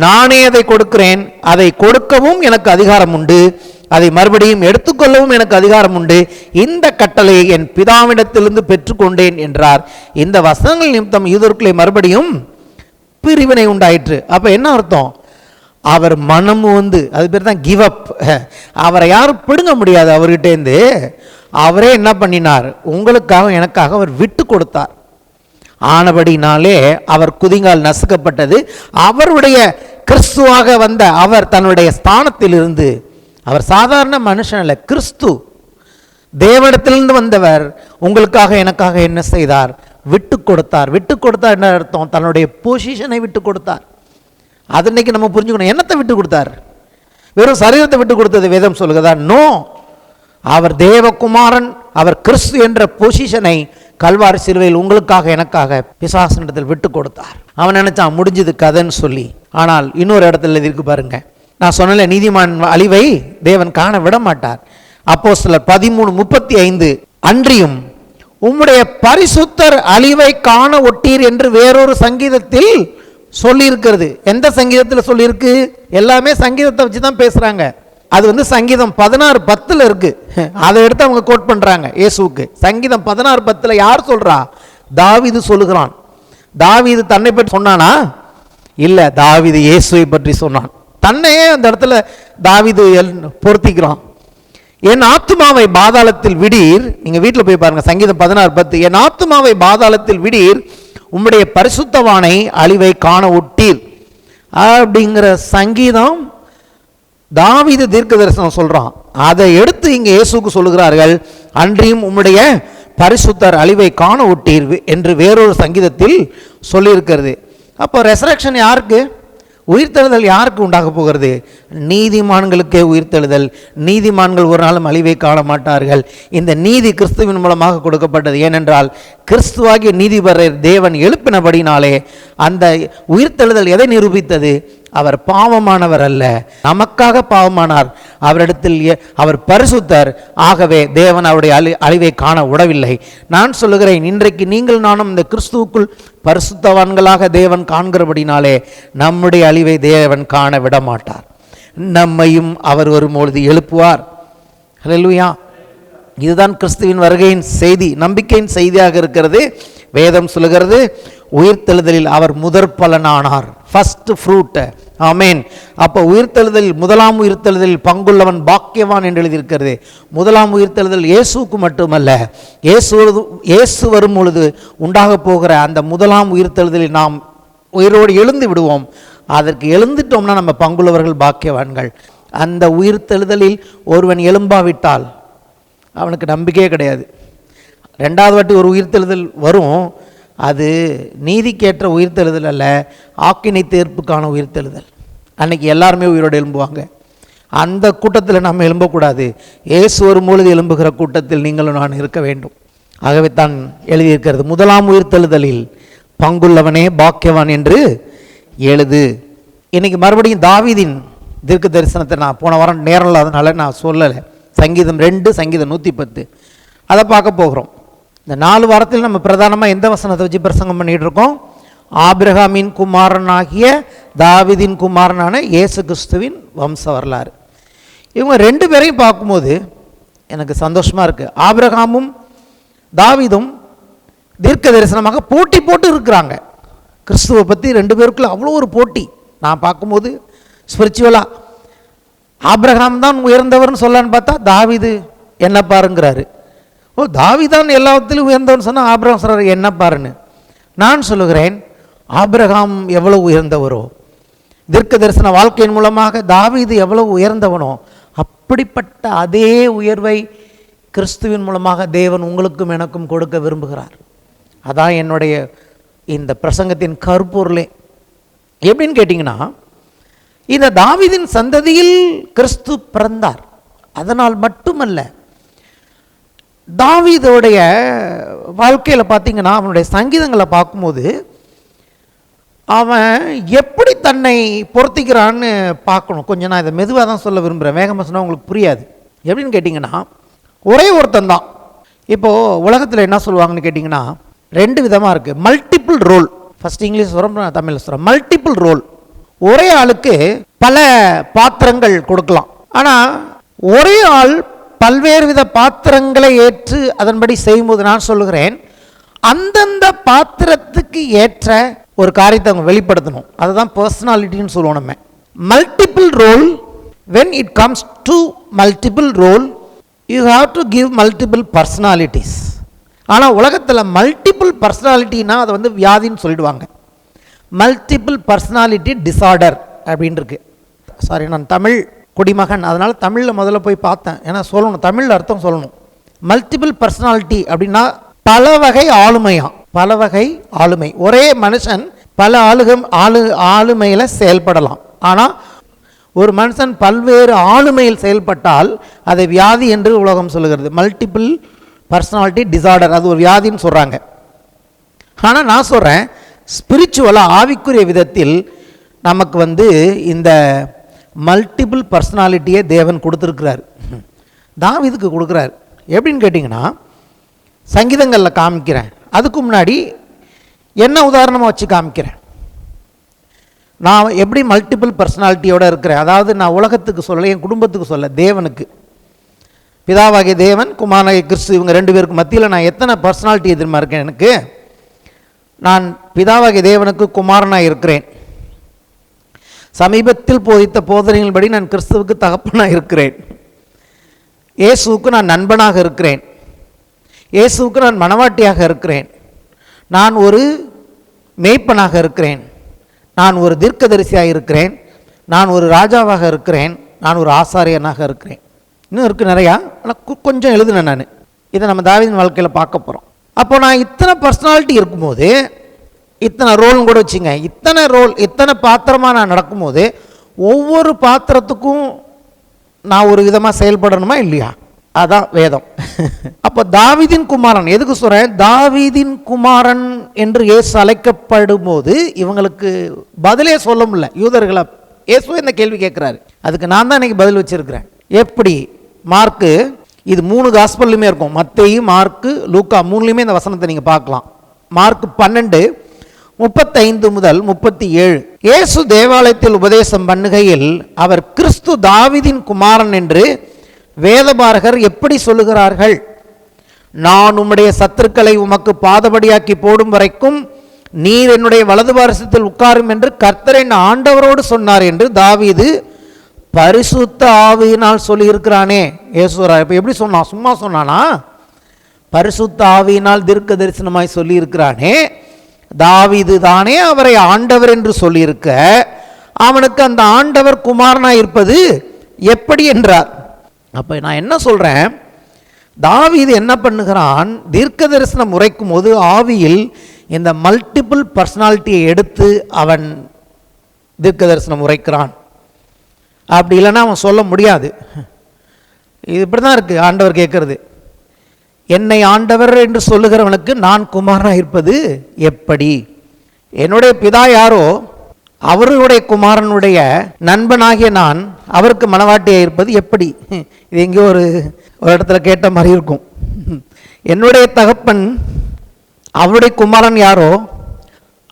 நானே அதை கொடுக்கிறேன். அதை கொடுக்கவும் எனக்கு அதிகாரம் உண்டு, அதை மறுபடியும் எடுத்துக்கொள்ளவும் எனக்கு அதிகாரம் உண்டு. இந்த கட்டளையை என் பிதாவிடத்திலிருந்து பெற்றுக்கொண்டேன் என்றார். இந்த வசனங்கள் நிமித்தம் யூதருக்குள்ளே மறுபடியும் பிரிவினை உண்டாயிற்று. அப்ப என்ன அர்த்தம்? அவர் மனம் வந்து, அது பேர் தான் கிவ் அப். அவரை யாரும் பிடுங்க முடியாது அவர்கிட்டேருந்து. அவரே என்ன பண்ணினார்? உங்களுக்காக எனக்காக அவர் விட்டு கொடுத்தார். ஆனபடினாலே அவர் குதிங்கால் நசுக்கப்பட்டது. அவருடைய கிறிஸ்துவாக வந்த அவர் தன்னுடைய ஸ்தானத்தில் இருந்து, அவர் சாதாரண மனுஷன் அல்ல, கிறிஸ்து தேவனிடத்திலிருந்து வந்தவர், உங்களுக்காக எனக்காக என்ன செய்தார்? விட்டு கொடுத்தார். விட்டு கொடுத்தார் என்ன அர்த்தம்? தன்னுடைய பொசிஷனை விட்டு கொடுத்தார். அது இன்னைக்கு நம்ம புரிஞ்சுக்கணும். என்னத்தை விட்டு கொடுத்தார்? வெறும் சரீரத்தை விட்டு கொடுத்தது வேதம் சொல்லுகிறதா? நோ, அவர் தேவகுமாரன், அவர் கிறிஸ்து என்ற பொசிஷனை கல்வாரி சிலுவையில் உங்களுக்காக எனக்காக பிசாசனிடத்தில் விட்டு கொடுத்தார். அவன் நினைச்சான் முடிஞ்சது கதைன்னு சொல்லி. ஆனால் இன்னொரு இடத்துல இருக்கு பாருங்க. நான் சொன்னல, நீதிமான் அழிவை தேவன் காண விட மாட்டார். அப்போஸ்தலர் 13:35 அன்றியும் உம்முடைய பரிசுத்தர் அழிவை காண ஒட்டீர் என்று வேறொரு சங்கீதத்தில் சொல்லி இருக்கிறது. எந்த சங்கீதத்தில் சொல்லி இருக்கு? எல்லாமே சங்கீதத்தை வச்சு தான் பேசுறாங்க. அது வந்து சங்கீதம் 16:10 இருக்கு. அதை எடுத்து அவங்க கோட் பண்றாங்க இயேசுவுக்கு. சங்கீதம் 16:10 யார் சொல்றா? தாவீது சொல்லுகிறான். தாவீது தன்னை பற்றி சொன்னானா? இல்ல, தாவீது இயேசுவை பற்றி சொன்னான். தன்னையே அந்த இடத்துல தாவீது பொருத்திக்கிறான். என் ஆத்துமாவை பாதாளத்தில் விடீர். நீங்க வீட்டில் போய் பாருங்க, சங்கீதம் 16:10. என் ஆத்துமாவை பாதாளத்தில் விடீர், உம்முடைய பரிசுத்தவானை அழிவை காண ஒட்டீர் அப்படிங்கிற சங்கீதம் தாவீது தீர்க்க தரிசனம் சொல்றான். அதை எடுத்து இங்க இயேசுக்கு சொல்லுகிறார்கள். அன்றியும் உம்முடைய பரிசுத்தர் அழிவை காண ஒட்டீர் என்று வேறொரு சங்கீதத்தில் சொல்லியிருக்கிறது. அப்போ ரெசரக்ஷன் யாருக்கு? உயிர்த்தெழுதல் யாருக்கு உண்டாக போகிறது? நீதிமான்களுக்கே உயிர்த்தெழுதல். நீதிமான்கள் ஒரு நாளும் அழிவை காண மாட்டார்கள். இந்த நீதி கிறிஸ்துவின் மூலமாக கொடுக்கப்பட்டது. ஏனென்றால் கிறிஸ்துவாகிய நீதிபரர் தேவன் எழுப்பினபடினாலே அந்த உயிர்த்தெழுதல் எதை நிரூபித்தது? அவர் பாவமானவர் அல்ல, நமக்காக பாவமானார். அவரிடத்தில் அவர் பரிசுத்தர். ஆகவே தேவன் அவருடைய அழிவை காண விடவில்லை. நான் சொல்லுகிறேன், இன்றைக்கு நீங்கள் நானும் இந்த கிறிஸ்துவுக்குள் பரிசுத்தவான்களாக தேவன் காண்கிறபடினாலே நம்முடைய அழிவை தேவன் காண விட மாட்டார். நம்மையும் அவர் வரும்பொழுது எழுப்புவார். ஹல்லேலூயா. இதுதான் கிறிஸ்துவின் வருகையின் செய்தி, நம்பிக்கையின் செய்தியாக இருக்கிறது. வேதம் சொல்லுகிறது, உயிர்த்தெழுதலில் அவர் முதற் பலனானார், ஃபர்ஸ்ட் ஃப்ரூட். ஆமேன். அப்போ உயிர்த்தெழுதலில், முதலாம் உயிர்த்தெழுதலில் பங்குள்ளவன் பாக்கியவான் என்று எழுதியிருக்கிறது. முதலாம் உயிர்த்தெழுதல் இயேசுக்கு மட்டுமல்ல, இயேசு வரும் பொழுது உண்டாக போகிற அந்த முதலாம் உயிர்த்தெழுதலில் நாம் உயிரோடு எழுந்து விடுவோம். அதற்கு எழுந்துட்டோம்னா நம்ம பங்குள்ளவர்கள், பாக்கியவான்கள். அந்த உயிர்த்தெழுதலில் ஒருவன் எழும்பாவிட்டால் அவனுக்கு நம்பிக்கையே கிடையாது. ரெண்டாவது வாட்டி ஒரு உயிர்த்தெழுதல் வரும். அது நீதிக்கேற்ற உயிர்த்தெழுதல் அல்ல, ஆக்கினை தீர்ப்புக்கான உயிர்த்தெழுதல். அன்னைக்கு எல்லாருமே உயிரோடு எழும்புவாங்க. அந்த கூட்டத்தில் நம்ம எழும்பக்கூடாது. இயேசு வரும்பொழுது எழும்புகிற கூட்டத்தில் நீங்களும் நான் இருக்க வேண்டும். ஆகவே தான் எழுதியிருக்கிறது, முதலாம் உயிர்த்தெழுதலில் பங்குள்ளவனே பாக்கியவான் என்று எழுது. இன்னைக்கு மறுபடியும் தாவீதின் தீர்க்க தரிசனத்தை நான் போன வாரம் நேரம் இல்லாதனால நான் சொல்லலை. சங்கீதம் 2, சங்கீதம் 110 அதை பார்க்க போகிறோம். இந்த 4 வாரத்தில் நம்ம பிரதானமாக எந்த வசனத்தை வச்சு பிரசங்கம் பண்ணிகிட்டு இருக்கோம்? ஆபிரகாமின் குமாரனாகிய தாவீதின் குமாரனான இயேசு கிறிஸ்துவின் வம்ச வரலாறு. இவங்க ரெண்டு பேரையும் பார்க்கும்போது எனக்கு சந்தோஷமாக இருக்குது. ஆபிரகாமும் தாவீதும் தீர்க்க தரிசனமாக போட்டி போட்டு இருக்கிறாங்க. கிறிஸ்துவை பற்றி ரெண்டு பேருக்குள்ள அவ்வளோ ஒரு போட்டி. நான் பார்க்கும்போது ஸ்பிரிச்சுவலாக ஆபிரகாம் தான் உயர்ந்தவர்னு சொல்லலான்னு பார்த்தா தாவீது என்ன பாருங்கிறாரு. ஓ, தாவீதான் எல்லாத்திலும் உயர்ந்தவர்னு சொன்னால் ஆபிரகாம் சொல்கிறார் என்ன பாருன்னு. நான் சொல்லுகிறேன், ஆபிரகாம் எவ்வளோ உயர்ந்தவரோ, தீர்க்க தரிசன வாழ்க்கையின் மூலமாக தாவீது எவ்வளவு உயர்ந்தவனோ, அப்படிப்பட்ட அதே உயர்வை கிறிஸ்துவின் மூலமாக தேவன் உங்களுக்கும் எனக்கும் கொடுக்க விரும்புகிறார். அதான் என்னுடைய இந்த பிரசங்கத்தின் கருப்பொருளே. எப்படின்னு கேட்டிங்கன்னா, இந்த தாவீதின் சந்ததியில் கிறிஸ்து பிறந்தார். அதனால் மட்டுமல்ல, தாவீதோடைய வாழ்க்கையில் பார்த்தீங்கன்னா, அவனுடைய சங்கீதங்களை பார்க்கும்போது அவன் எப்படி தன்னை பொருத்திக்கிறான்னு பார்க்கணும். கொஞ்சம் நான் இதை மெதுவாக தான் சொல்ல விரும்புகிறேன், வேகமாக சொன்னால் உங்களுக்கு புரியாது. எப்படின்னு கேட்டிங்கன்னா, ஒரே ஒருத்தன் தான். இப்போது உலகத்தில் என்ன சொல்லுவாங்கன்னு கேட்டிங்கன்னா, ரெண்டு விதமாக இருக்குது. Multiple role. ஃபஸ்ட் இங்கிலீஷ் சொல்கிறோம், நான் தமிழில் சொல்கிறேன். Multiple role. ஒரே ஆளுக்கு பல பாத்திரங்கள் கொடுக்கலாம். ஆனால் ஒரே ஆள் பல்வேறு வித பாத்திரங்களை ஏற்று அதன்படி செய்யும்போது நான் சொல்லுகிறேன், அந்தந்த பாத்திரத்துக்கு ஏற்ற ஒரு காரியத்தை அவங்க வெளிப்படுத்தணும். அதுதான் பர்சனாலிட்டின்னு சொல்லுவோம் நம்ம. Multiple role, when it comes to multiple role, you have to give multiple personalities. ஆனால் உலகத்தில் மல்டிபிள் பர்சனாலிட்டினா அதை வந்து வியாதின்னு சொல்லிடுவாங்க. மல்டிபிள் பர்சனாலிட்டி டிஸார்டர் அப்படின்னு இருக்கு. சாரி, நான் தமிழ் குடிமகன், அதனால் தமிழில் முதல்ல போய் பார்த்தேன். ஏன்னா சொல்லணும், தமிழில் அர்த்தம் சொல்லணும். மல்டிபிள் பர்சனாலிட்டி அப்படின்னா பல வகை ஆளுமையா, பல வகை ஆளுமை. ஒரே மனுஷன் பல ஆளுமையில் செயல்படலாம். ஆனால் ஒரு மனுஷன் பல்வேறு ஆளுமையில் செயல்பட்டால் அதை வியாதி என்று உலகம் சொல்லுகிறது. மல்டிபிள் பர்சனாலிட்டி டிஸார்டர், அது ஒரு வியாதின்னு சொல்கிறாங்க. ஆனால் நான் சொல்கிறேன், ஸ்பிரிச்சுவலாக ஆவிக்குரிய விதத்தில் நமக்கு வந்து இந்த மல்டிபிள் பர்சனாலிட்டியை தேவன் கொடுத்துருக்கிறார். தாவீதுக்கு கொடுக்குறார். எப்படின்னு கேட்டிங்கன்னா, சங்கீதங்களில் காமிக்கிறேன். அதுக்கு முன்னாடி என்ன உதாரணமாக வச்சு காமிக்கிறேன். நான் எப்படி மல்டிபிள் பர்சனாலிட்டியோடு இருக்கிறேன். அதாவது நான் உலகத்துக்கு சொல்ல, என் குடும்பத்துக்கு சொல்ல, தேவனுக்கு, பிதாவாகிய தேவன், குமாரனாகிய கிறிஸ்து, இவங்க ரெண்டு பேருக்கு மத்தியில் நான் எத்தனை பர்சனாலிட்டி எதிர்மா இருக்கேன். எனக்கு நான் பிதாவாகிய தேவனுக்கு குமாரனாக இருக்கிறேன். சமீபத்தில் போதித்த போதனைகளின்படி நான் கிறிஸ்துவுக்கு தகப்பனாக இருக்கிறேன். இயேசுவுக்கு நான் நண்பனாக இருக்கிறேன். இயேசுவுக்கு நான் மனவாட்டியாக இருக்கிறேன். நான் ஒரு மேய்ப்பனாக இருக்கிறேன். நான் ஒரு தீர்க்கதரிசியாக இருக்கிறேன். நான் ஒரு ராஜாவாக இருக்கிறேன். நான் ஒரு ஆசாரியனாக இருக்கிறேன். இன்னும் இருக்குது நிறையா, ஆனால் கொஞ்சம் எழுதுனேன் நான். இதை நம்ம தாவீதின் வாழ்க்கையில் பார்க்க போகிறோம். அப்போ நான் இத்தனை பர்சனாலிட்டி இருக்கும்போது, இத்தனை ரோல்னு கூட வச்சுங்க, இத்தனை ரோல், இத்தனை பாத்திரமாக நான் நடக்கும்போது ஒவ்வொரு பாத்திரத்துக்கும் நான் ஒரு விதமாக செயல்படணுமா இல்லையா? அதான் வேதம். அப்போ தாவீதின் குமாரன், எதுக்கு சொல்கிறேன், தாவீதின் குமாரன் என்று இயேசு அழைக்கப்படும் போது இவங்களுக்கு பதிலே சொல்ல முடியல. யூதர்களை இயேசுவே இந்த கேள்வி கேட்குறாரு. அதுக்கு நான் தான் இன்னைக்கு பதில் வச்சிருக்கிறேன். எப்படி? மார்க்கு, இது 3 காஸ்பல்லையுமே இருக்கும். மத்தேயு, மார்க்கு, லூக்கா, 3லையுமே இந்த வசனத்தை நீங்கள் பார்க்கலாம். மார்க் 12:35 முதல் 37. இயேசு தேவாலயத்தில் உபதேசம் பண்ணுகையில் அவர் கிறிஸ்து தாவீதின் குமாரன் என்று வேதபாரகர் எப்படி சொல்லுகிறார்கள்? நான் உம்முடைய சத்துருக்களை உமக்கு பாதபடியாக்கி போடும் வரைக்கும் நீர் என்னுடைய வலது பாரசத்தில் உட்காரும் என்று கர்த்தர் என் ஆண்டவரோடு சொன்னார் என்று தாவீது பரிசுத்த ஆவியினால் சொல்லியிருக்கிறானே. இயேசுரா இப்போ எப்படி சொன்னான்? சும்மா சொன்னானா? பரிசுத்த ஆவியினால் தீர்க்க தரிசனமாய் சொல்லியிருக்கிறானே. தாவீது தானே அவரை ஆண்டவர் என்று சொல்லியிருக்க, அவனுக்கு அந்த ஆண்டவர் குமாரனாய் இருப்பது எப்படி என்றார். அப்போ நான் என்ன சொல்கிறேன், தாவீது என்ன பண்ணுகிறான், தீர்க்க தரிசனம் உரைக்கும் போது ஆவியில் இந்த மல்டிபிள் பர்சனாலிட்டியை எடுத்து அவன் தீர்க்க தரிசனம் உரைக்கிறான். அப்படி இல்லைன்னா அவன் சொல்ல முடியாது. இது இப்படி தான் இருக்குது. ஆண்டவர் கேட்குறது, என்னை ஆண்டவர் என்று சொல்லுகிறவனுக்கு நான் குமாரனாக இருப்பது எப்படி? என்னுடைய பிதா யாரோ அவருடைய குமாரனுடைய நண்பனாகிய நான் அவருக்கு மனவாட்டியாக இருப்பது எப்படி? இது எங்கேயோ ஒரு இடத்துல கேட்ட மாதிரி இருக்கும். என்னுடைய தகப்பன் அவருடைய குமாரன் யாரோ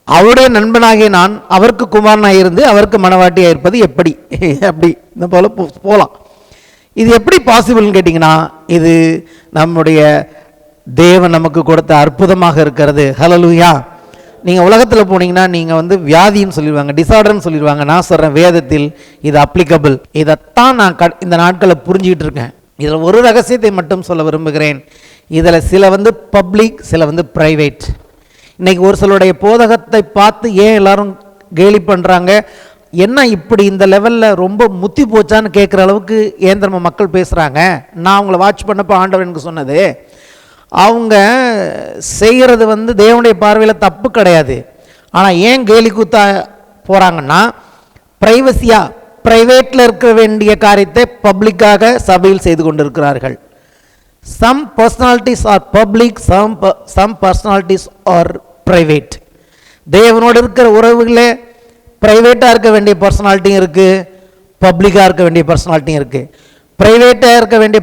அவருடைய நண்பனாகிய நான் அவருக்கு குமாரனாக இருந்து அவருக்கு மனவாட்டியாக இருப்பது எப்படி? அப்படி இந்த போல போகலாம். இது எப்படி பாசிபிள்னு கேட்டிங்கன்னா, இது நம்முடைய தேவன் நமக்கு கொடுத்த அற்புதமாக இருக்கிறது. ஹல்லேலூயா. நீங்கள் உலகத்தில் போனீங்கன்னா நீங்கள் வியாதின்னு சொல்லிடுவாங்க, டிசார்டர்னு சொல்லிடுவாங்க. நான் சொல்கிறேன், வேதத்தில் இது அப்ளிகபிள். இதைத்தான் நான் இந்த நாட்களை புரிஞ்சுக்கிட்டு இருக்கேன். இதில் ஒரு ரகசியத்தை மட்டும் சொல்ல விரும்புகிறேன். இதில் சில பப்ளிக், சில ப்ரைவேட். இன்றைக்கி ஒரு சிலருடைய போதகத்தை பார்த்து ஏன் எல்லாரும் கேலி பண்ணுறாங்க, என்ன இப்படி இந்த லெவலில் ரொம்ப முத்தி போச்சான்னு கேட்குற அளவுக்கு ஏன் நம்ம மக்கள் பேசுகிறாங்க. நான் அவங்கள வாட்ச் பண்ணப்போ ஆண்டவர் எனக்கு சொன்னது, அவங்க செய்கிறது தேவனுடைய பார்வையில் தப்பு கிடையாது. ஆனால் ஏன் கேலி கூத்தா போகிறாங்கன்னா, ப்ரைவசியாக ப்ரைவேட்டில் இருக்க வேண்டிய காரியத்தை பப்ளிக்காக சபையில் செய்து கொண்டு இருக்கிறார்கள். Some personalities are public, some personalities are private. தேவனோடு இருக்கிற உறவுகளே ப்ரைவேட்டாக இருக்க வேண்டிய பர்சனாலிட்டியும் இருக்குது, பப்ளிக்காக இருக்க வேண்டிய பர்சனாலிட்டியும் இருக்குது. ப்ரைவேட்டாக இருக்க வேண்டிய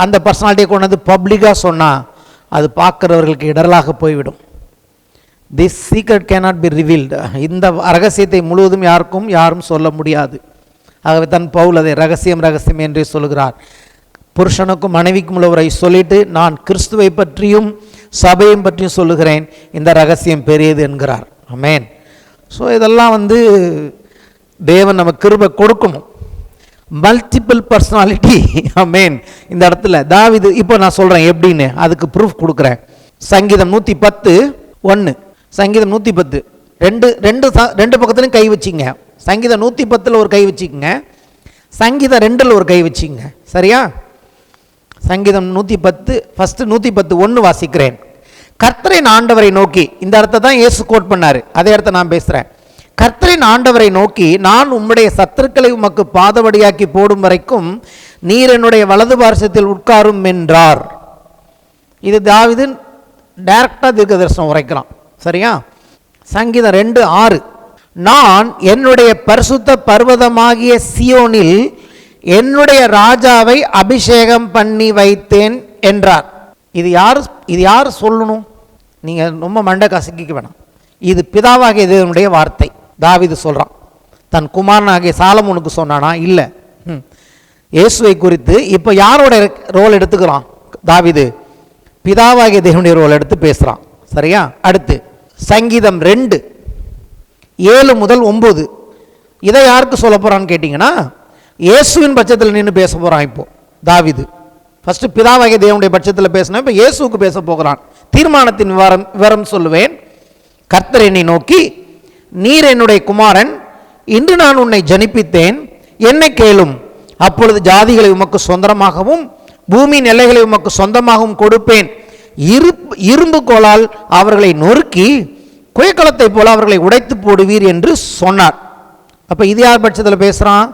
அந்த பர்சனாலிட்டியை கொண்டு வந்து பப்ளிக்காக சொன்னால் அது பார்க்குறவர்களுக்கு இடரலாக போய்விடும். This secret cannot be revealed. இந்த ரகசியத்தை முழுவதும் யாரும் சொல்ல முடியாது. ஆகவே தன் பவுல் அதை ரகசியம் ரகசியம் என்றே சொல்கிறார். புருஷனுக்கும் மனைவிக்கும் உள்ளவரை சொல்லிட்டு நான் கிறிஸ்துவை பற்றியும் சபையும் பற்றியும் சொல்லுகிறேன், இந்த ரகசியம் பெரியது என்கிறார். ஆமென். ஸோ இதெல்லாம் தேவன் நம்ம கிருபை கொடுக்கணும். Multiple personality. ஆமென். இந்த இடத்துல தாவீது, இப்போ நான் சொல்கிறேன் எப்படின்னு, அதுக்கு ப்ரூஃப் கொடுக்குறேன். சங்கீதம் 110:1. சங்கீதம் 110 ரெண்டு பக்கத்துலையும் கை வச்சிங்க. சங்கீதம் 110 ஒரு கை வச்சுக்கோங்க, சங்கீதம் 2 ஒரு கை வச்சிங்க. சரியா? சங்கீதம் 110 ஃபஸ்ட்டு 110:1 வாசிக்கிறேன். கர்த்தரின் ஆண்டவரை நோக்கி, இந்த இடத்த தான் இயேசு கோட் பண்ணார், அதே இடத்த நான் பேசுகிறேன். கர்த்தரின் ஆண்டவரை நோக்கி, நான் உம்முடைய சத்துருக்களை உமக்கு பாதபடியாக்கி போடும் வரைக்கும் நீர் என்னுடைய வலது பார்சத்தில் உட்காரும் என்றார். இது தாவீது டைரக்டாக தீர்க்க தரிசனம் உரைக்கிறான். சரியா? சங்கீதம் 2:6, நான் என்னுடைய பரிசுத்த பர்வதமாகிய சியோனில் என்னுடைய ராஜாவை அபிஷேகம் பண்ணி வைத்தேன் என்றார். இது யார் சொல்லணும்? நீங்கள் ரொம்ப மண்டை கசக்கிக்க வேணாம். இது பிதாவாகிய தேவனுடைய வார்த்தை. தாவீது சொல்கிறான். தன் குமாரனாகிய சாலமோனுக்கு சொன்னானா? இல்லை. இயேசுவை குறித்து இப்போ யாரோட ரோல் எடுத்துக்கிறான் தாவீது? பிதாவாகிய தேவனுடைய ரோல் எடுத்து பேசுகிறான். சரியா? அடுத்து சங்கீதம் 2:7-9. இதை யாருக்கு சொல்ல போகிறான்னு கேட்டிங்கன்னா, இயேசுவின் பட்சத்தில் நின்று பேச போகிறான். இப்போ தாவீது ஃபஸ்ட்டு பிதாவாகிய தேவனுடைய பட்சத்தில் பேசினா, இப்போ இயேசுவுக்கு பேச போகிறான். தீர்மானத்தின் விவரம் சொல்லுவேன். கர்த்தர் என்னை நோக்கி, நீர் என்னுடைய குமாரன், இன்று நான் உன்னை ஜனிப்பித்தேன், என்னை கேளும், அப்பொழுது ஜாதிகளை உமக்கு சொந்தமாகவும் பூமியின் எல்லைகளை உமக்கு சொந்தமாகவும் கொடுப்பேன். இரும்பு கோலால் அவர்களை நொறுக்கி குயக்களத்தை போல அவர்களை உடைத்து போடுவீர் என்று சொன்னார். அப்போ இது யார் பட்சத்தில் பேசுகிறான்?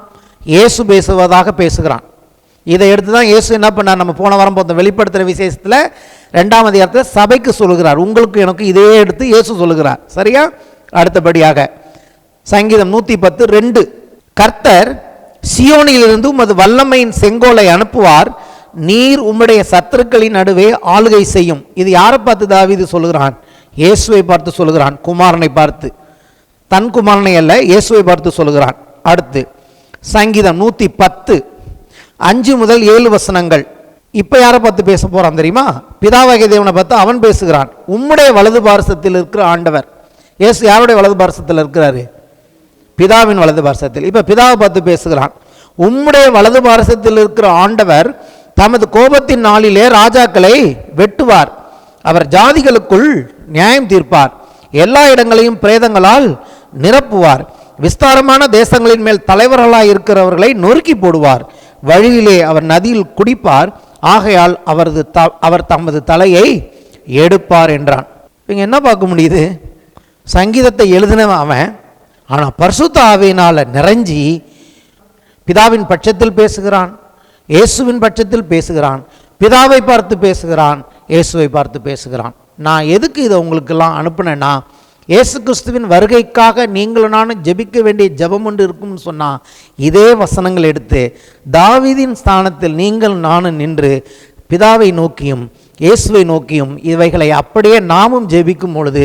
இயேசு பேசுவதாக பேசுகிறான். இதை எடுத்து தான் இயேசு என்ன பண்ணார்? நம்ம போன வாரம் பார்த்த வெளிப்படுத்துகிற விசேஷத்தில் 2ஆம் அதிகாரத்தில் சபைக்கு சொல்லுகிறார். உங்களுக்கு எனக்கு இதே எடுத்து இயேசு சொல்லுகிறார். சரியா? அடுத்தபடியாக சங்கீதம் 110:2, கர்த்தர் சியோனிலிருந்து உமது வல்லமையின் செங்கோலை அனுப்புவார், நீர் உம்முடைய சத்துருக்களின் நடுவே ஆளுகை செய்யும். இது யாரை பார்த்து தாவீது சொல்லுகிறான்? இயேசுவை பார்த்து சொல்லுகிறான். குமாரனை பார்த்து, தன் குமாரனை அல்ல, இயேசுவை பார்த்து சொல்லுகிறான். அடுத்து சங்கீதம் 110:5-7 இப்போ யாரை பார்த்து பேச போகிறான் தெரியுமா? பிதாவாகிய தேவனை பார்த்து அவன் பேசுகிறான். உம்முடைய வலது பார்சத்தில் இருக்கிற ஆண்டவர். இயேசு யாருடைய வலது பார்சத்தில் இருக்கிறாரு? பிதாவின் வலது பார்சத்தில். இப்போ பிதாவை பார்த்து பேசுகிறான். உம்முடைய வலது பார்சத்தில் இருக்கிற ஆண்டவர் தமது கோபத்தின் நாளிலே ராஜாக்களை வெட்டுவார், அவர் ஜாதிகளுக்குள் நியாயம் தீர்ப்பார், எல்லா இடங்களையும் பிரேதங்களால் நிரப்புவார், விஸ்தாரமான தேசங்களின் மேல் தலைவர்களாக இருக்கிறவர்களை நொறுக்கி போடுவார், வழியிலே அவர் நதியில் குடிப்பார், ஆகையால் அவர் தமது தலையை எடுப்பார் என்றான். இங்க என்ன பார்க்க முடியுது? சங்கீதத்தை எழுதினவன் அவன், ஆனால் பரிசுத்த ஆவியினால் நிறைஞ்சி பிதாவின் பட்சத்தில் பேசுகிறான், இயேசுவின் பட்சத்தில் பேசுகிறான், பிதாவை பார்த்து பேசுகிறான், இயேசுவை பார்த்து பேசுகிறான். நான் எதுக்கு இதை உங்களுக்கெல்லாம் அனுப்புனேன்னா, இயேசு கிறிஸ்துவின் வருகைக்காக நீங்களும் நானும் ஜெபிக்க வேண்டிய ஜெபம் ஒன்று இருக்கும்னு சொன்னால், இதே வசனங்கள் எடுத்து தாவீதின் ஸ்தானத்தில் நீங்கள் நானும் நின்று பிதாவை நோக்கியும் இயேசுவை நோக்கியும் இவைகளை அப்படியே நாமும் ஜெபிக்கும் பொழுது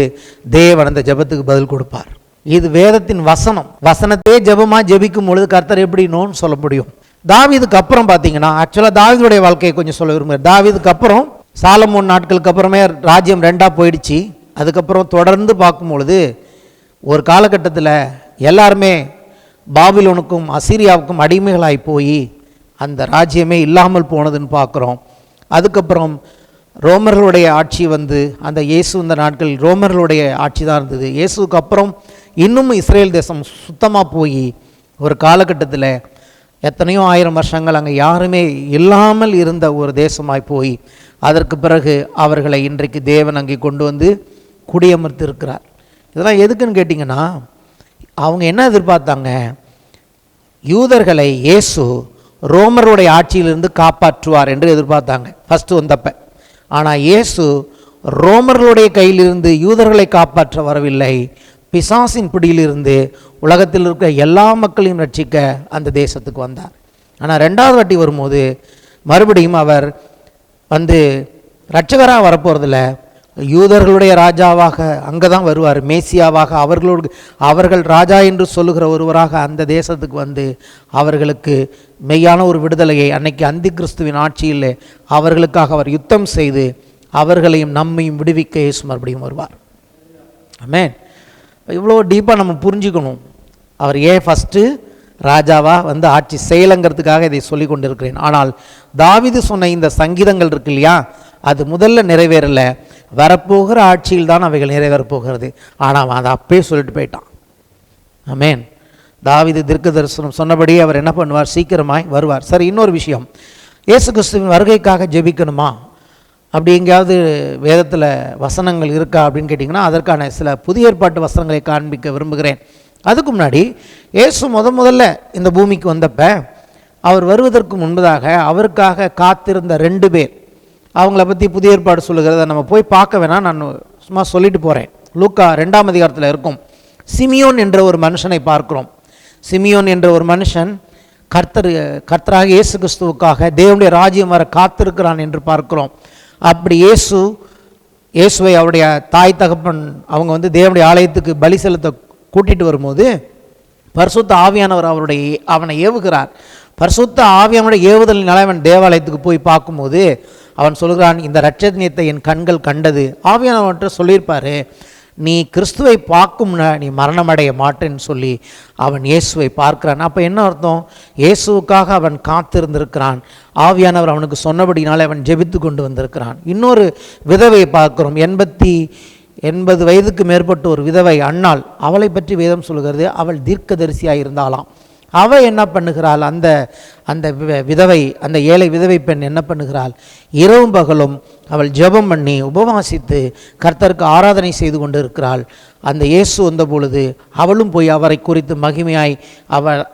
தேவன் அந்த ஜெபத்துக்கு பதில் கொடுப்பார். இது வேதத்தின் வசனம். வசனத்தையே ஜெபமா ஜெபிக்கும் பொழுது கர்த்தர் எப்படி நோன்னு சொல்ல முடியும்? தாவீதுக்கு அப்புறம் பார்த்தீங்கன்னா, ஆக்சுவலாக தாவீதுடைய வாழ்க்கையை கொஞ்சம் சொல்ல விரும்புகிறேன். தாவீதுக்கு அப்புறம் சாலமோன் நாட்களுக்கு அப்புறமே ராஜ்யம் 2ஆக போயிடுச்சு. அதுக்கப்புறம் தொடர்ந்து பார்க்கும் பொழுது ஒரு காலகட்டத்தில் எல்லாருமே பாபிலோனுக்கும் அசீரியாவுக்கும் அடிமைகளாகி போய் அந்த ராஜ்யமே இல்லாமல் போனதுன்னு பார்க்குறோம். அதுக்கப்புறம் ரோமர்களுடைய ஆட்சி வந்து, அந்த இயேசு இந்த நாட்களில் ரோமர்களுடைய ஆட்சி தான் இருந்தது. இயேசுக்கு அப்புறம் இன்னும் இஸ்ரேல் தேசம் சுத்தமாக போய் ஒரு காலகட்டத்தில் எத்தனையோ ஆயிரம் வருஷங்கள் அங்கே யாருமே இல்லாமல் இருந்த ஒரு தேசமாய் போய் அதற்கு பிறகு அவர்களை இன்றைக்கு தேவன் அங்கே கொண்டு வந்து குடியமர்த்தி இருக்கிறார். இதெல்லாம் எதுக்குன்னு கேட்டிங்கன்னா, அவங்க என்ன எதிர்பார்த்தாங்க? யூதர்களை இயேசு ரோமருடைய ஆட்சியிலிருந்து காப்பாற்றுவார் என்று எதிர்பார்த்தாங்க ஃபஸ்ட்டு வந்தப்ப. ஆனால் இயேசு ரோமர்களுடைய கையிலிருந்து யூதர்களை காப்பாற்ற வரவில்லை, பிசாசின் பிடியிலிருந்து உலகத்தில் இருக்கிற எல்லா மக்களையும் ரட்சிக்க அந்த தேசத்துக்கு வந்தார். ஆனால் 2வது வாட்டி வரும்போது மறுபடியும் அவர் வந்து இரட்சகராக வரப்போகிறதில்ல, யூதர்களுடைய ராஜாவாக அங்கே தான் வருவார், மேசியாவாக அவர்கள் ராஜா என்று சொல்லுகிற ஒருவராக அந்த தேசத்துக்கு வந்து அவர்களுக்கு மெய்யான ஒரு விடுதலையை, அன்னைக்கு அந்தி கிறிஸ்துவின் ஆட்சியில் அவர்களுக்காக அவர் யுத்தம் செய்து அவர்களையும் நம்மையும் விடுவிக்க இயேசு மறுபடியும் வருவார். ஆமென். இவ்வளோ டீப்பாக நம்ம புரிஞ்சுக்கணும். அவர் ஏன் ஃபஸ்ட்டு ராஜாவாக வந்து ஆட்சி செய்யலைங்கிறதுக்காக இதை சொல்லி கொண்டிருக்கிறேன். ஆனால் தாவீது சொன்ன இந்த சங்கீதங்கள் இருக்கு இல்லையா, அது முதல்ல நிறைவேறலை, வரப்போகிற ஆட்சியில் தான் அவைகள் நிறைவேறப் போகிறது. ஆனால் அவன் அதை அப்பயே சொல்லிட்டு போயிட்டான். ஆமென். தாவீது தீர்க்க தரிசனம் சொன்னபடி அவர் என்ன பண்ணுவார்? சீக்கிரமாய் வருவார். சரி, இன்னொரு விஷயம், இயேசு கிறிஸ்துவின் வருகைக்காக ஜெபிக்கணுமா? அப்படி எங்கேயாவது வேதத்தில் வசனங்கள் இருக்கா அப்படின்னு கேட்டிங்கன்னா, அதற்கான சில புதிய ஏற்பாட்டு வசனங்களை காண்பிக்க விரும்புகிறேன். அதுக்கு முன்னாடி இயேசு முதல்ல இந்த பூமிக்கு வந்தப்ப அவர் வருவதற்கு முன்பதாக அவருக்காக காத்திருந்த 2 பேர், அவங்கள பற்றி புதிய ஏற்பாடு சொல்லுகிறத நம்ம போய் பார்க்க வேணாம், நான் சும்மா சொல்லிட்டு போகிறேன். லூக்கா 2ஆம் அதிகாரத்தில் இருக்கும். சிமியோன் என்ற ஒரு மனுஷனை பார்க்கிறோம். சிமியோன் என்ற ஒரு மனுஷன் கர்த்தராக இயேசு கிறிஸ்துவுக்காக தேவனுடைய ராஜ்யம் வர காத்திருக்கிறான் என்று பார்க்கிறோம். அப்படி இயேசுவை அவருடைய தாய் தகப்பன் அவங்க வந்து தேவனுடைய ஆலயத்துக்கு பலி செலுத்த கூட்டிகிட்டு வரும்போது பரிசுத்த ஆவியானவர் அவனை ஏவுகிறார். பரிசுத்த ஆவியானுடைய ஏவுதலினால அவன் தேவாலயத்துக்கு போய் பார்க்கும்போது அவன் சொல்கிறான், இந்த இரட்சணியத்தை என் கண்கள் கண்டது. ஆவியானவர்கிட்ட சொல்லியிருப்பார், நீ கிறிஸ்துவை பார்க்கும்னா நீ மரணமடைய மாட்டேன்னு சொல்லி அவன் இயேசுவை பார்க்கிறான். அப்போ என்ன அர்த்தம்? இயேசுவுக்காக அவன் காத்திருந்திருக்கிறான். ஆவியானவர் அவனுக்கு சொன்னபடினாலே அவன் ஜெபித்து கொண்டு வந்திருக்கிறான். இன்னொரு விதவையை பார்க்கிறோம். 80 வயதுக்கு மேற்பட்ட ஒரு விதவை அன்னாள். அவளை பற்றி வேதம் சொல்கிறது, அவள் தீர்க்கதரிசியாக இருந்தாளாம். அவள் என்ன பண்ணுகிறாள்? அந்த விதவை, அந்த ஏழை விதவை பெண் என்ன பண்ணுகிறாள்? இரவும் பகலும் அவள் ஜெபம் பண்ணி உபவாசித்து கர்த்தருக்கு ஆராதனை செய்து கொண்டு இருக்கிறாள். அந்த இயேசு வந்த பொழுது அவளும் போய் அவரை குறித்து மகிமையாய்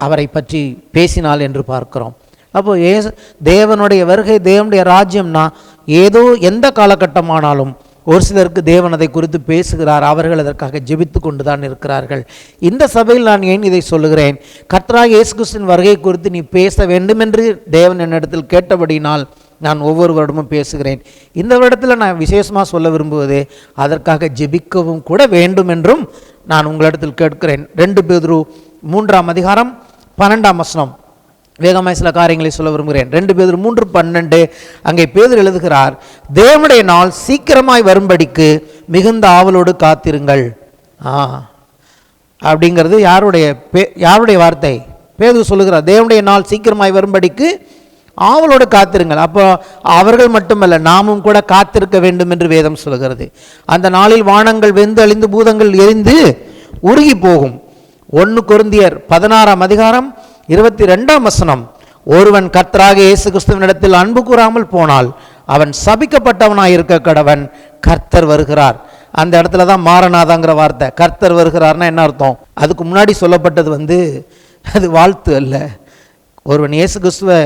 அவரை பற்றி பேசினாள் என்று பார்க்கிறோம். அப்போது தேவனுடைய வருகை, தேவனுடைய ராஜ்யம்னா ஏதோ எந்த காலகட்டமானாலும் ஒரு சிலருக்கு தேவன் அதை குறித்து பேசுகிறார், அவர்கள் அதற்காக ஜெபித்து கொண்டு தான் இருக்கிறார்கள். இந்த சபையில் நான் ஏன் இதை சொல்லுகிறேன்? கர்த்தராகிய இயேசு கிறிஸ்துவின் வருகை குறித்து நீ பேச வேண்டும் என்று தேவன் என்னிடத்தில் கேட்டபடினால் நான் ஒவ்வொரு வருடமும் பேசுகிறேன். இந்த வருடத்தில் நான் விசேஷமாக சொல்ல விரும்புவது, அதற்காக ஜெபிக்கவும் கூட வேண்டும் என்றும் நான் உங்களிடத்தில் கேட்கிறேன். 2 பேதுரு 3ஆம் அதிகாரம் 12ஆம் வசனம், வேகமாய் சில காரியங்களை சொல்ல விரும்புகிறேன். 2 பேதுரு 3:12 அங்கே பேதுரு எழுதுகிறார், தேவனுடைய நாள் சீக்கிரமாய் வரும்படிக்கு மிகுந்த ஆவலோடு காத்திருங்கள். அப்படிங்கிறது யாருடைய வார்த்தை? பேதுரு சொல்லுகிறார், தேவனுடைய நாள் சீக்கிரமாய் வரும்படிக்கு ஆவலோடு காத்திருங்கள். அப்போ அவர்கள் மட்டுமல்ல, நாமும் கூட காத்திருக்க வேண்டும் என்று வேதம் சொல்கிறது. அந்த நாளில் வானங்கள் வெந்து அழிந்து பூதங்கள் எரிந்து உருகி போகும். 1 கொரிந்தியர் 16ஆம் அதிகாரம் 22ஆம் வசனம், ஒருவன் கர்த்தராகிய இயேசு கிறிஸ்துவினிடத்தில் அன்பு கூறாமல் போனால் அவன் சபிக்கப்பட்டவனாய் இருக்க கடவன், கர்த்தர் வருகிறார். அந்த இடத்துல தான் மாரநாதாங்கிற வார்த்தை. கர்த்தர் வருகிறார்னா என்ன அர்த்தம்? அதுக்கு முன்னாடி சொல்லப்பட்டது அது வாழ்த்து அல்ல. ஒருவன் இயேசு கிறிஸ்துவை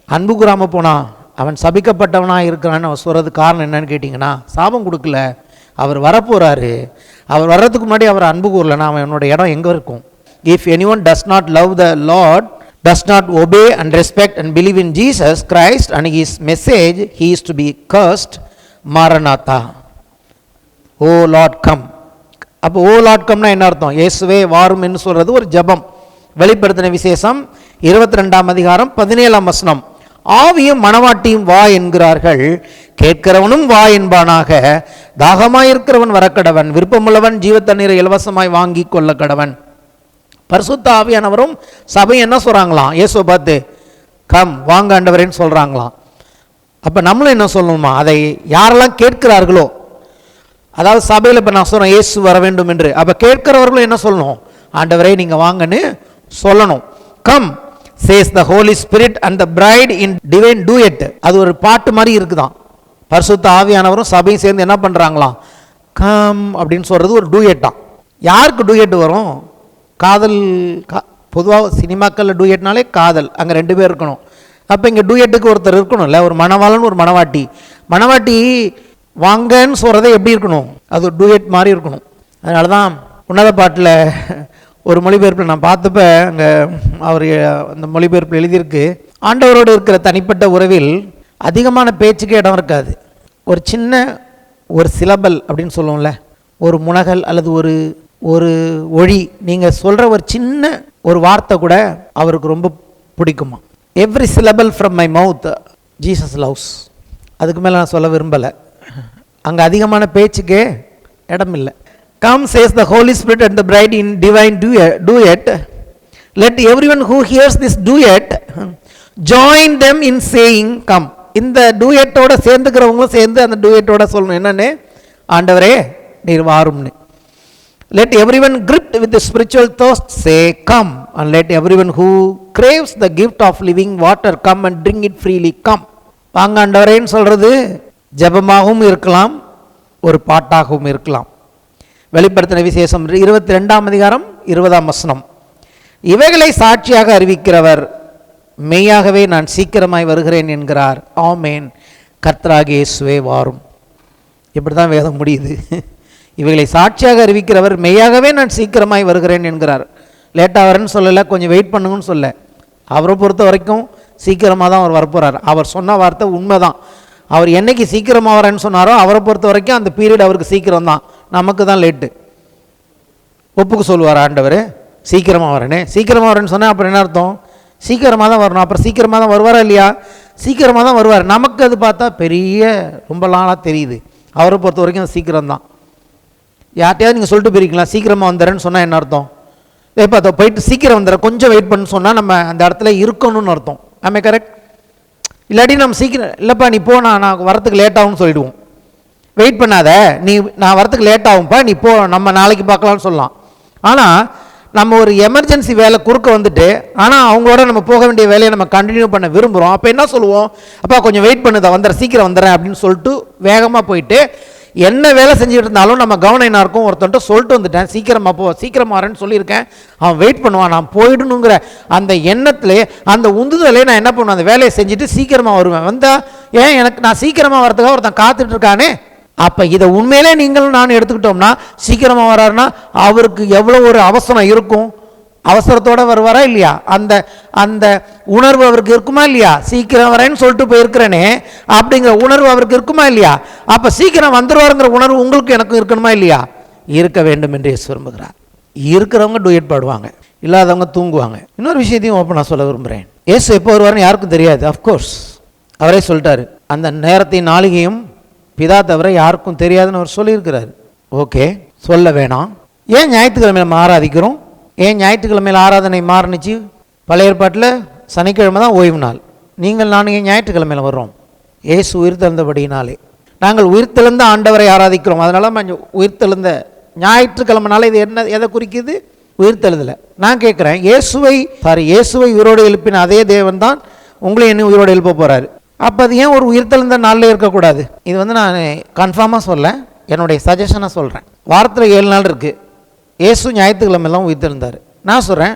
அன்பு கூறாமல் போனால் அவன் சபிக்கப்பட்டவனாக இருக்கிறான்னு அவர் சொல்கிறது காரணம் என்னன்னு கேட்டிங்கன்னா, சாபம் கொடுக்கல, அவர் வரப்போகிறாரு. அவர் வர்றதுக்கு முன்னாடி அவர் அன்பு கூறலைன்னா அவன் என்னோட இடம் எங்கே இருக்கும்? If anyone does not love the Lord, does not obey and respect and believe in Jesus Christ and his message, he is to be cursed. மாரநாதா, ஓ லார்ட் கம். அப்போ ஓ லார்ட் கம்னா என்ன அர்த்தம்? இயேசுவே வாரும் என்று சொல்றது ஒரு ஜெபம். வெளிப்படுத்தின விசேஷம் 22ஆம் அதிகாரம் 17ஆம் வசனம், ஆவியும் மணவாட்டியும் வா என்கிறார்கள், கேட்கிறவனும் வா என்பானாக, தாகமாயிருக்கிறவன் வரக்கடவன், விருப்பமுள்ளவன் ஜீவ தண்ணீரை இலவசமாய் வாங்கி கொள்ள கடவன். பரிசுத்த ஆவியானவரும் சபை என்ன சொல்றாங்களாம்? இயேசுவை பார்த்து கம் வாங்க ஆண்டவரேன்னு சொல்றாங்களாம். அப்ப நம்மளும் என்ன சொல்லணுமா? அதை யாரெல்லாம் கேட்கிறார்களோ, அதாவது சபையில் இப்போ நான் சொல்றேன் இயேசு வர வேண்டும் என்று, அப்ப கேட்கிறவர்களும் என்ன சொல்லணும்? ஆண்டவரே நீங்க வாங்கன்னு சொல்லணும். Come says the Holy Spirit and the bride in divine duet. அது ஒரு பாட்டு மாதிரி இருக்குதான். பரிசுத்த ஆவியானவரும் சபையும் சேர்ந்து என்ன பண்றாங்களாம்? கம் அப்படின்னு சொல்றது ஒரு டூயட்டா. யாருக்கு டூயட் வரும்? காதல். பொதுவாக சினிமாக்களில் டூயட்னாலே காதல், அங்கே 2 பேர் இருக்கணும். அப்போ இங்கே டூயட்டுக்கு ஒருத்தர் இருக்கணும்ல, ஒரு மணவாளன் ஒரு மணவாட்டி. மணவாட்டி வாங்கன்னு சொல்கிறதே எப்படி இருக்கணும்? அது ஒரு டூயட் மாதிரி இருக்கணும். அதனால தான் உன்னத பாட்டில் ஒரு மொழிபெயர்ப்பில் நான் பார்த்தப்ப அங்கே அவர் அந்த மொழிபெயர்ப்பில் எழுதியிருக்கு, ஆண்டவரோடு இருக்கிற தனிப்பட்ட உறவில் அதிகமான பேச்சுக்கு இடம் இருக்காது. ஒரு சின்ன ஒரு சிலபல் அப்படின்னு சொல்லுவோம்ல, ஒரு முனகல் அல்லது ஒரு ஒரு ஒளி, நீங்கள் சொல்கிற ஒரு சின்ன ஒரு வார்த்தை கூட அவருக்கு ரொம்ப பிடிக்குமா. Every syllable from my mouth Jesus loves. அதுக்கு மேலே நான் சொல்ல விரும்பலை, அங்கே அதிகமான பேச்சுக்கே இடம் இல்லை. Come says the Holy Spirit and the bride in divine duet. Let everyone who hears this duet join them in saying come. இந்த டூயட்டோட சேர்ந்துக்கிறவங்களும் சேர்ந்து அந்த டூயட்டோட சொல்லணும் என்னன்னு, ஆண்டவரே நீர் வாரும்னு. Let everyone gripped with the spiritual thirst say come, and let everyone who craves the gift of living water come and drink it freely come. வாங்க ஆண்டவரேன்னு சொல்றது ஜெபமாகவும் இருக்கலாம், ஒரு பாட்டாகவும் இருக்கலாம். வெளிப்படுத்தின விசேஷம் 22ஆம் அதிகாரம் 20ஆம் வசனம், இவைகளை சாட்சியாக அறிவிக்கிறவர் மெய்யாகவே நான் சீக்கிரமாய் வருகிறேன் என்கிறார். ஆமேன், கர்த்தராகிய இயேசுவே வாரும். இப்படி தான் வேதம் முடியுது. இவைகளை சாட்சியாக அறிவிக்கிறவர் மெய்யாகவே நான் சீக்கிரமாய் வருகிறேன் என்கிறார். லேட்டாக வரேன்னு சொல்லலை, கொஞ்சம் வெயிட் பண்ணுங்கன்னு சொல்ல. அவரை பொறுத்த வரைக்கும் சீக்கிரமாக தான் அவர் வரப்போகிறார். அவர் சொன்ன வார்த்தை உண்மை தான். அவர் என்னைக்கு சீக்கிரமாக வரேன்னு சொன்னாரோ அவரை பொறுத்த வரைக்கும் அந்த பீரியட் அவருக்கு சீக்கிரம் தான், நமக்கு தான் லேட்டு. ஒப்புக்கு சொல்லுவார் ஆண்டவர் சீக்கிரமாக வரேனே. சீக்கிரமாக வரேன்னு சொன்னால் அப்புறம் என்ன அர்த்தம்? சீக்கிரமாக தான் வரணும். அப்புறம் சீக்கிரமாக தான் வருவாரா இல்லையா? சீக்கிரமாக தான் வருவார். நமக்கு அது பார்த்தா பெரிய ரொம்ப நாளாக தெரியுது. அவரை பொறுத்த வரைக்கும் அது சீக்கிரம் தான். யார்ட்டையாவது நீங்கள் சொல்லிட்டு போயிருக்கீங்களா சீக்கிரமாக வந்துடுறேன்னு சொன்னால் என்ன அர்த்தம்? இப்போ அதை போயிட்டு சீக்கிரம் வந்துடுற கொஞ்சம் வெயிட் பண்ணு சொன்னால் நம்ம அந்த இடத்துல இருக்கணும்னு அர்த்தம். ஆமே கரெக்ட்? இல்லாட்டி நம்ம சீக்கிரம் இல்லைப்பா நீ போ, நான் வரத்துக்கு லேட் ஆகும்னு சொல்லிடுவோம். வெயிட் பண்ணாத, நான் வரத்துக்கு லேட் ஆகும்ப்பா நீ போ, நம்ம நாளைக்கு பார்க்கலாம்னு சொல்லலாம். ஆனால் நம்ம ஒரு எமர்ஜென்சி வேலை குறுக்க வந்துட்டு, ஆனால் அவங்களோட நம்ம போக வேண்டிய வேலையை நம்ம கண்டினியூ பண்ண விரும்புகிறோம். அப்போ என்ன சொல்லுவோம்? அப்பா கொஞ்சம் வெயிட் பண்ணுதா, வந்துடுற சீக்கிரம் வந்துடுறேன் அப்படின்னு சொல்லிட்டு வேகமாக போயிட்டு என்ன வேலை செஞ்சுட்டு இருந்தாலும் நம்ம கவனம் என்ன இருக்கும்? ஒருத்தன்ட்ட சொல்லிட்டு வந்துட்டேன் சீக்கிரமாக போ, சீக்கிரமாக வரேன்னு சொல்லியிருக்கேன், அவன் வெயிட் பண்ணுவான், நான் போயிடணுங்கிற அந்த எண்ணத்திலே அந்த உந்துதலே நான் என்ன பண்ணுவேன்? அந்த வேலையை செஞ்சுட்டு சீக்கிரமாக வருவேன். வந்தால் ஏன் எனக்கு நான் சீக்கிரமாக வரதுக்காக ஒருத்தன் காத்துட்டு இருக்கானே. அப்போ இதை உண்மையிலே நீங்களும் நான் எடுத்துக்கிட்டோம்னா சீக்கிரமாக வர்றாருன்னா அவருக்கு எவ்வளோ ஒரு அவசரம் இருக்கும்? அவசரத்தோடு வருவாரா இல்லையா? அந்த அந்த உணர்வு அவருக்கு இருக்குமா இல்லையா? சீக்கிரம் வரேன்னு சொல்லிட்டு போயிருக்கிறேனே அப்படிங்கிற உணர்வு அவருக்கு இருக்குமா இல்லையா? அப்போ சீக்கிரம் வந்துடுவாருங்கிற உணர்வு உங்களுக்கு எனக்கும் இருக்கணுமா இல்லையா? இருக்க வேண்டும் என்று இயேசு விரும்புகிறார். இருக்கிறவங்க டூயட் பாடுவாங்க, இல்லாதவங்க தூங்குவாங்க. இன்னொரு விஷயத்தையும் ஓப்பனாக சொல்ல விரும்புகிறேன். இயேசு எப்போ வருவாருன்னு யாருக்கும் தெரியாது. அஃப்கோர்ஸ் அவரே சொல்லிட்டாரு, அந்த நேரத்தையும் நாளிகையும் பிதா தவிர யாருக்கும் தெரியாதுன்னு அவர் சொல்லியிருக்கிறார். ஓகே, சொல்ல வேணாம். ஏன் ஞாயிற்றுக்கிழமையில் நம்ம ஆராதிக்கிறோம்? ஏன் ஞாயிற்றுக்கிழமையில் ஆராதனை மாறுனுச்சு? பழைய ஏற்பாட்டில் சனிக்கிழமை தான் ஓய்வு நாள். நீங்கள் நானும் ஏன் ஞாயிற்றுக்கிழமையில் வர்றோம்? இயேசு உயிர்த்தெழுந்தபடியினாலே நாங்கள் உயிர்த்தெழுந்த ஆண்டவரை ஆராதிக்கிறோம். அதனால உயிர்த்தெழுந்த ஞாயிற்றுக்கிழமைனால இது என்ன எதை குறிக்குது? உயிர்த்தெழுதலை. நான் கேட்குறேன், இயேசுவை உயிரோடு எழுப்பின அதே தேவன் தான் உங்களை என்ன உயிரோடு எழுப்ப போகிறாரு. அப்போ அது ஏன் ஒரு உயிர்த்தெழுந்த நாளில் இருக்கக்கூடாது? இது நான் கன்ஃபார்மாக சொல்ல, என்னுடைய சஜஷனாக சொல்கிறேன். வாரத்தில் 7 நாள் இருக்குது. இயேசு ஞாயிற்றுக்கிழமையெல்லாம் உயிர்த்தெழுந்தார். நான் சொல்கிறேன்,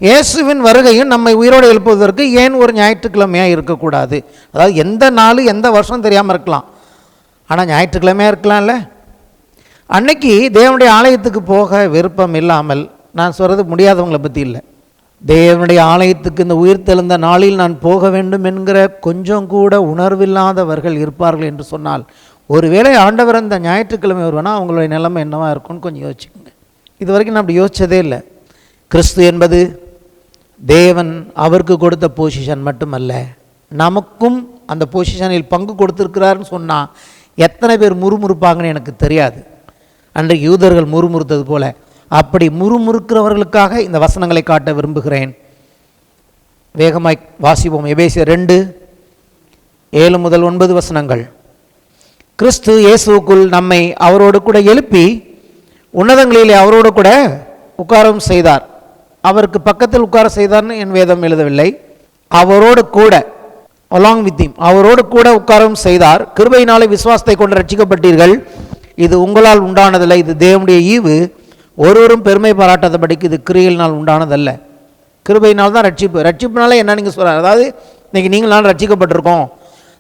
இயேசுவின் வருகையும் நம்மை உயிரோடு எழுப்புவதற்கு ஏன் ஒரு ஞாயிற்றுக்கிழமையாக இருக்கக்கூடாது? அதாவது எந்த நாள் எந்த வருஷம் தெரியாமல் இருக்கலாம், ஆனால் ஞாயிற்றுக்கிழமையாக இருக்கலாம்ல. அன்னைக்கு தேவனுடைய ஆலயத்துக்கு போக விருப்பம் இல்லாமல், நான் சொல்கிறது முடியாதவங்களை பற்றி இல்லை, தேவனுடைய ஆலயத்துக்கு இந்த உயிர்த்தெழுந்த நாளில் நான் போக வேண்டும் என்கிற கொஞ்சம் கூட உணர்வில்லாதவர்கள் இருப்பார்கள் என்று சொன்னால் ஒருவேளை ஆண்டவர் அந்த ஞாயிற்றுக்கிழமை வருவானா அவங்களுடைய நிலைமை என்னவா இருக்கும்னு கொஞ்சம் யோசிச்சுக்கோங்க. இது வரைக்கும் நான் அப்படி யோசிச்சதே இல்லை. கிறிஸ்து என்பது தேவன் அவருக்கு கொடுத்த பொசிஷன் மட்டுமல்ல, நமக்கும் அந்த பொசிஷனில் பங்கு கொடுத்துருக்கிறாருன்னு சொன்னால் எத்தனை பேர் முறுமுறுப்பாங்கன்னு எனக்கு தெரியாது. அன்றைக்கு யூதர்கள் முறுமுறுத்தது போல அப்படி முறுமுறுக்கிறவர்களுக்காக இந்த வசனங்களை காட்ட விரும்புகிறேன். வேகமாய் வாசிப்போம். எபேசியர் 2:7-9 வசனங்கள். கிறிஸ்து இயேசுவுக்குள் நம்மை அவரோடு கூட எழுப்பி உன்னதங்களிலே அவரோடு கூட உட்காரம் செய்தார். அவருக்கு பக்கத்தில் உட்கார செய்தார்னு என் வேதம் எழுதவில்லை. அவரோடு கூட, அலாங் வித் ஹிம், அவரோடு கூட உட்காரம் செய்தார். கிருபையினாலே விசுவாசத்தை கொண்டு ரட்சிக்கப்பட்டீர்கள். இது உங்களால் உண்டானதில்லை, இது தேவனுடைய ஈவு. ஒருவரும் பெருமை பாராட்டாதபடிக்கு இது கிரியையினால் உண்டானதல்ல. கிருபையினால் தான் ரட்சிப்பு. ரட்சிப்புனாலே என்ன நீங்கள் சொல்கிறார்? அதாவது இன்றைக்கி நீங்களாம் ரட்சிக்கப்பட்டிருக்கோம்,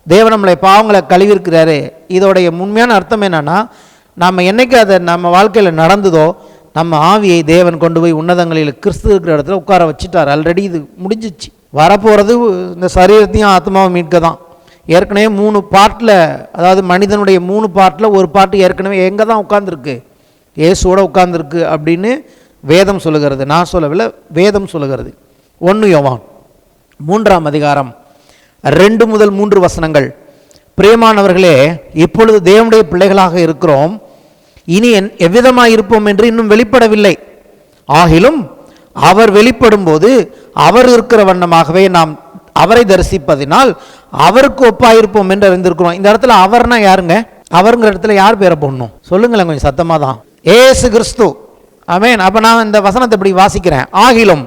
தேவன் நம்மளை பாவங்களை கழுவிருக்கிறாரு. இதோடைய உண்மையான அர்த்தம் என்னன்னா, நம்ம என்னைக்கு அதை நம்ம வாழ்க்கையில் நடந்ததோ நம்ம ஆவியை தேவன் கொண்டு போய் உன்னதங்களில் கிறிஸ்து இருக்கிற இடத்துல உட்கார வச்சுட்டார். ஆல்ரெடி இது முடிஞ்சிச்சு. வரப்போகிறது இந்த சரீரத்தையும் ஆத்மாவும் மீட்க தான். ஏற்கனவே 3 பார்ட்டில், அதாவது மனிதனுடைய 3 பார்ட்டில் ஒரு பார்ட்டு ஏற்கனவே எங்கே தான் உட்கார்ந்துருக்கு? இயேசுவோட உட்கார்ந்துருக்கு அப்படின்னு வேதம் சொல்லுகிறது. நான் சொல்லவில்லை, வேதம் சொல்லுகிறது. 1 யோவான் 3:2-3 வசனங்கள். பிரியமானவர்களே, இப்பொழுது தேவனுடைய பிள்ளைகளாக இருக்கிறோம், இனி எவ்விதமாக இருப்போம் என்று இன்னும் வெளிப்படவில்லை. ஆகிலும் அவர் வெளிப்படும் போது அவர் இருக்கிற வண்ணமாகவே நாம் அவரை தரிசிப்பதினால் அவருக்கு ஒப்பாயிருப்போம் என்று அறிந்திருக்கிறோம். இந்த இடத்துல அவர்னா யாருங்க? அவருங்கிற இடத்துல யார் பேரை போடணும் சொல்லுங்களேன் கொஞ்சம் சத்தமாக தான். ஏசு கிறிஸ்து. ஆமென். அப்போ நான் இந்த வசனத்தை இப்படி வாசிக்கிறேன். ஆகிலும்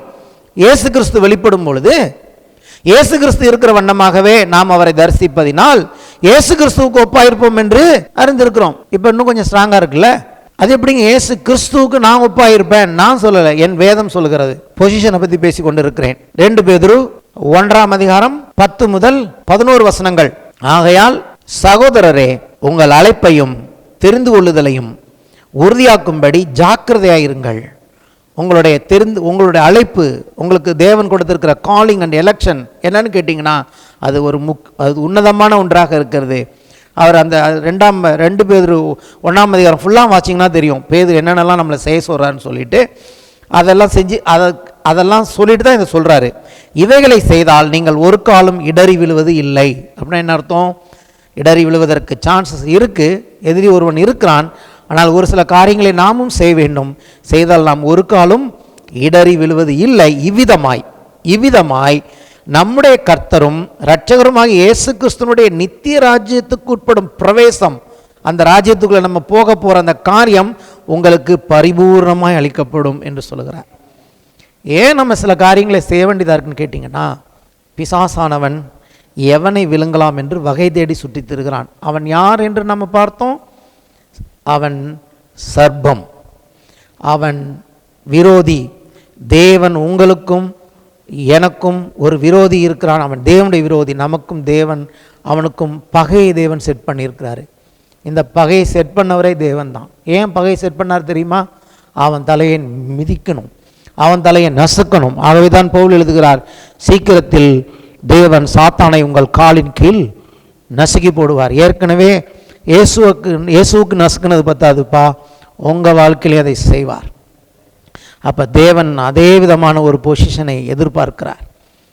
ஏசு கிறிஸ்து வெளிப்படும் பொழுது இயேசு கிறிஸ்து இருக்கிற வண்ணமாகவே நாம் அவரை தரிசிப்பதினால் இயேசு கிறிஸ்துவுக்கு ஒப்பாயிருப்போம் என்று அறிந்திருக்கிறோம். இப்போ இன்னும் கொஞ்சம் ஸ்ட்ராங்காக இருக்குல்ல? அது எப்படிங்க இயேசு கிறிஸ்துவுக்கு நான் ஒப்பாயிருப்பேன்? நான் சொல்லலை, என் வேதம் சொல்லுகிறது. பொசிஷனை பற்றி பேசி கொண்டு இருக்கிறேன். 2 பேதுரு 1:10-11 வசனங்கள். ஆகையால் சகோதரரே, உங்கள் அழைப்பையும் தெரிந்து கொள்ளுதலையும் உறுதியாக்கும்படி ஜாக்கிரதையாயிருங்கள். உங்களுடைய அழைப்பு, உங்களுக்கு தேவன் கொடுத்திருக்கிற காலிங் அண்ட் எலெக்ஷன் என்னன்னு கேட்டிங்கன்னா அது அது உன்னதமான ஒன்றாக இருக்கிறது. அவர் அந்த 2 பேதுரு 1 ஃபுல்லாக வாட்சிங்கன்னா தெரியும் பேதுரு என்னென்னலாம் நம்மளை செய்ய சொல்கிறான்னு சொல்லிட்டு அதெல்லாம் செஞ்சு அதெல்லாம் சொல்லிட்டு தான் இதை சொல்கிறாரு. இவைகளை செய்தால் நீங்கள் ஒரு காலம் இடறி விழுவது இல்லை. அப்படின்னா என்ன அர்த்தம்? இடறி விழுவதற்கு சான்சஸ் இருக்குது, எதிரி ஒருவன் இருக்கிறான். ஆனால் ஒரு சில காரியங்களை நாமும் செய்ய வேண்டும், செய்தால் நாம் ஒரு காலம் இடறி விழுவது இல்லை. இவ்விதமாய் நம்முடைய கர்த்தரும் இரட்சகருமாக இயேசு கிறிஸ்துனுடைய நித்திய ராஜ்யத்துக்கு உட்படும் பிரவேசம், அந்த ராஜ்யத்துக்குள்ள நம்ம போக போகிற அந்த காரியம் உங்களுக்கு பரிபூர்ணமாய் அளிக்கப்படும் என்று சொல்கிறார். ஏன் நம்ம சில காரியங்களை செய்ய வேண்டியதாக இருக்குன்னு கேட்டிங்கன்னா, பிசாசானவன் எவனை விழுங்கலாம் என்று வகை தேடி சுற்றித் திரிகிறான். அவன் யார் என்று நம்ம பார்த்தோம். அவன் சர்ப்பம், அவன் விரோதி. தேவன் உங்களுக்கும் எனக்கும் ஒரு விரோதி இருக்கிறான். அவன் தேவனுடைய விரோதி. நமக்கும் அவனுக்கும் பகையை தேவன் செட் பண்ணியிருக்கிறாரு. இந்த பகையை செட் பண்ணவரே தேவன் தான். ஏன் பகையை செட் பண்ணார் தெரியுமா? அவன் தலையை மிதிக்கணும், அவன் தலையை நசுக்கணும். ஆகவே தான் பவுல் எழுதுகிறார், சீக்கிரத்தில் தேவன் சாத்தானை உங்கள் காலின் கீழ் நசுக்கி போடுவார். ஏற்கனவே இயேசுவுக்கு நசுக்குனது பத்தாதுப்பா, உங்கள் வாழ்க்கையிலே அதை செய்வார். அப்போ தேவன் அதே விதமான ஒரு பொசிஷனை எதிர்பார்க்கிறார்.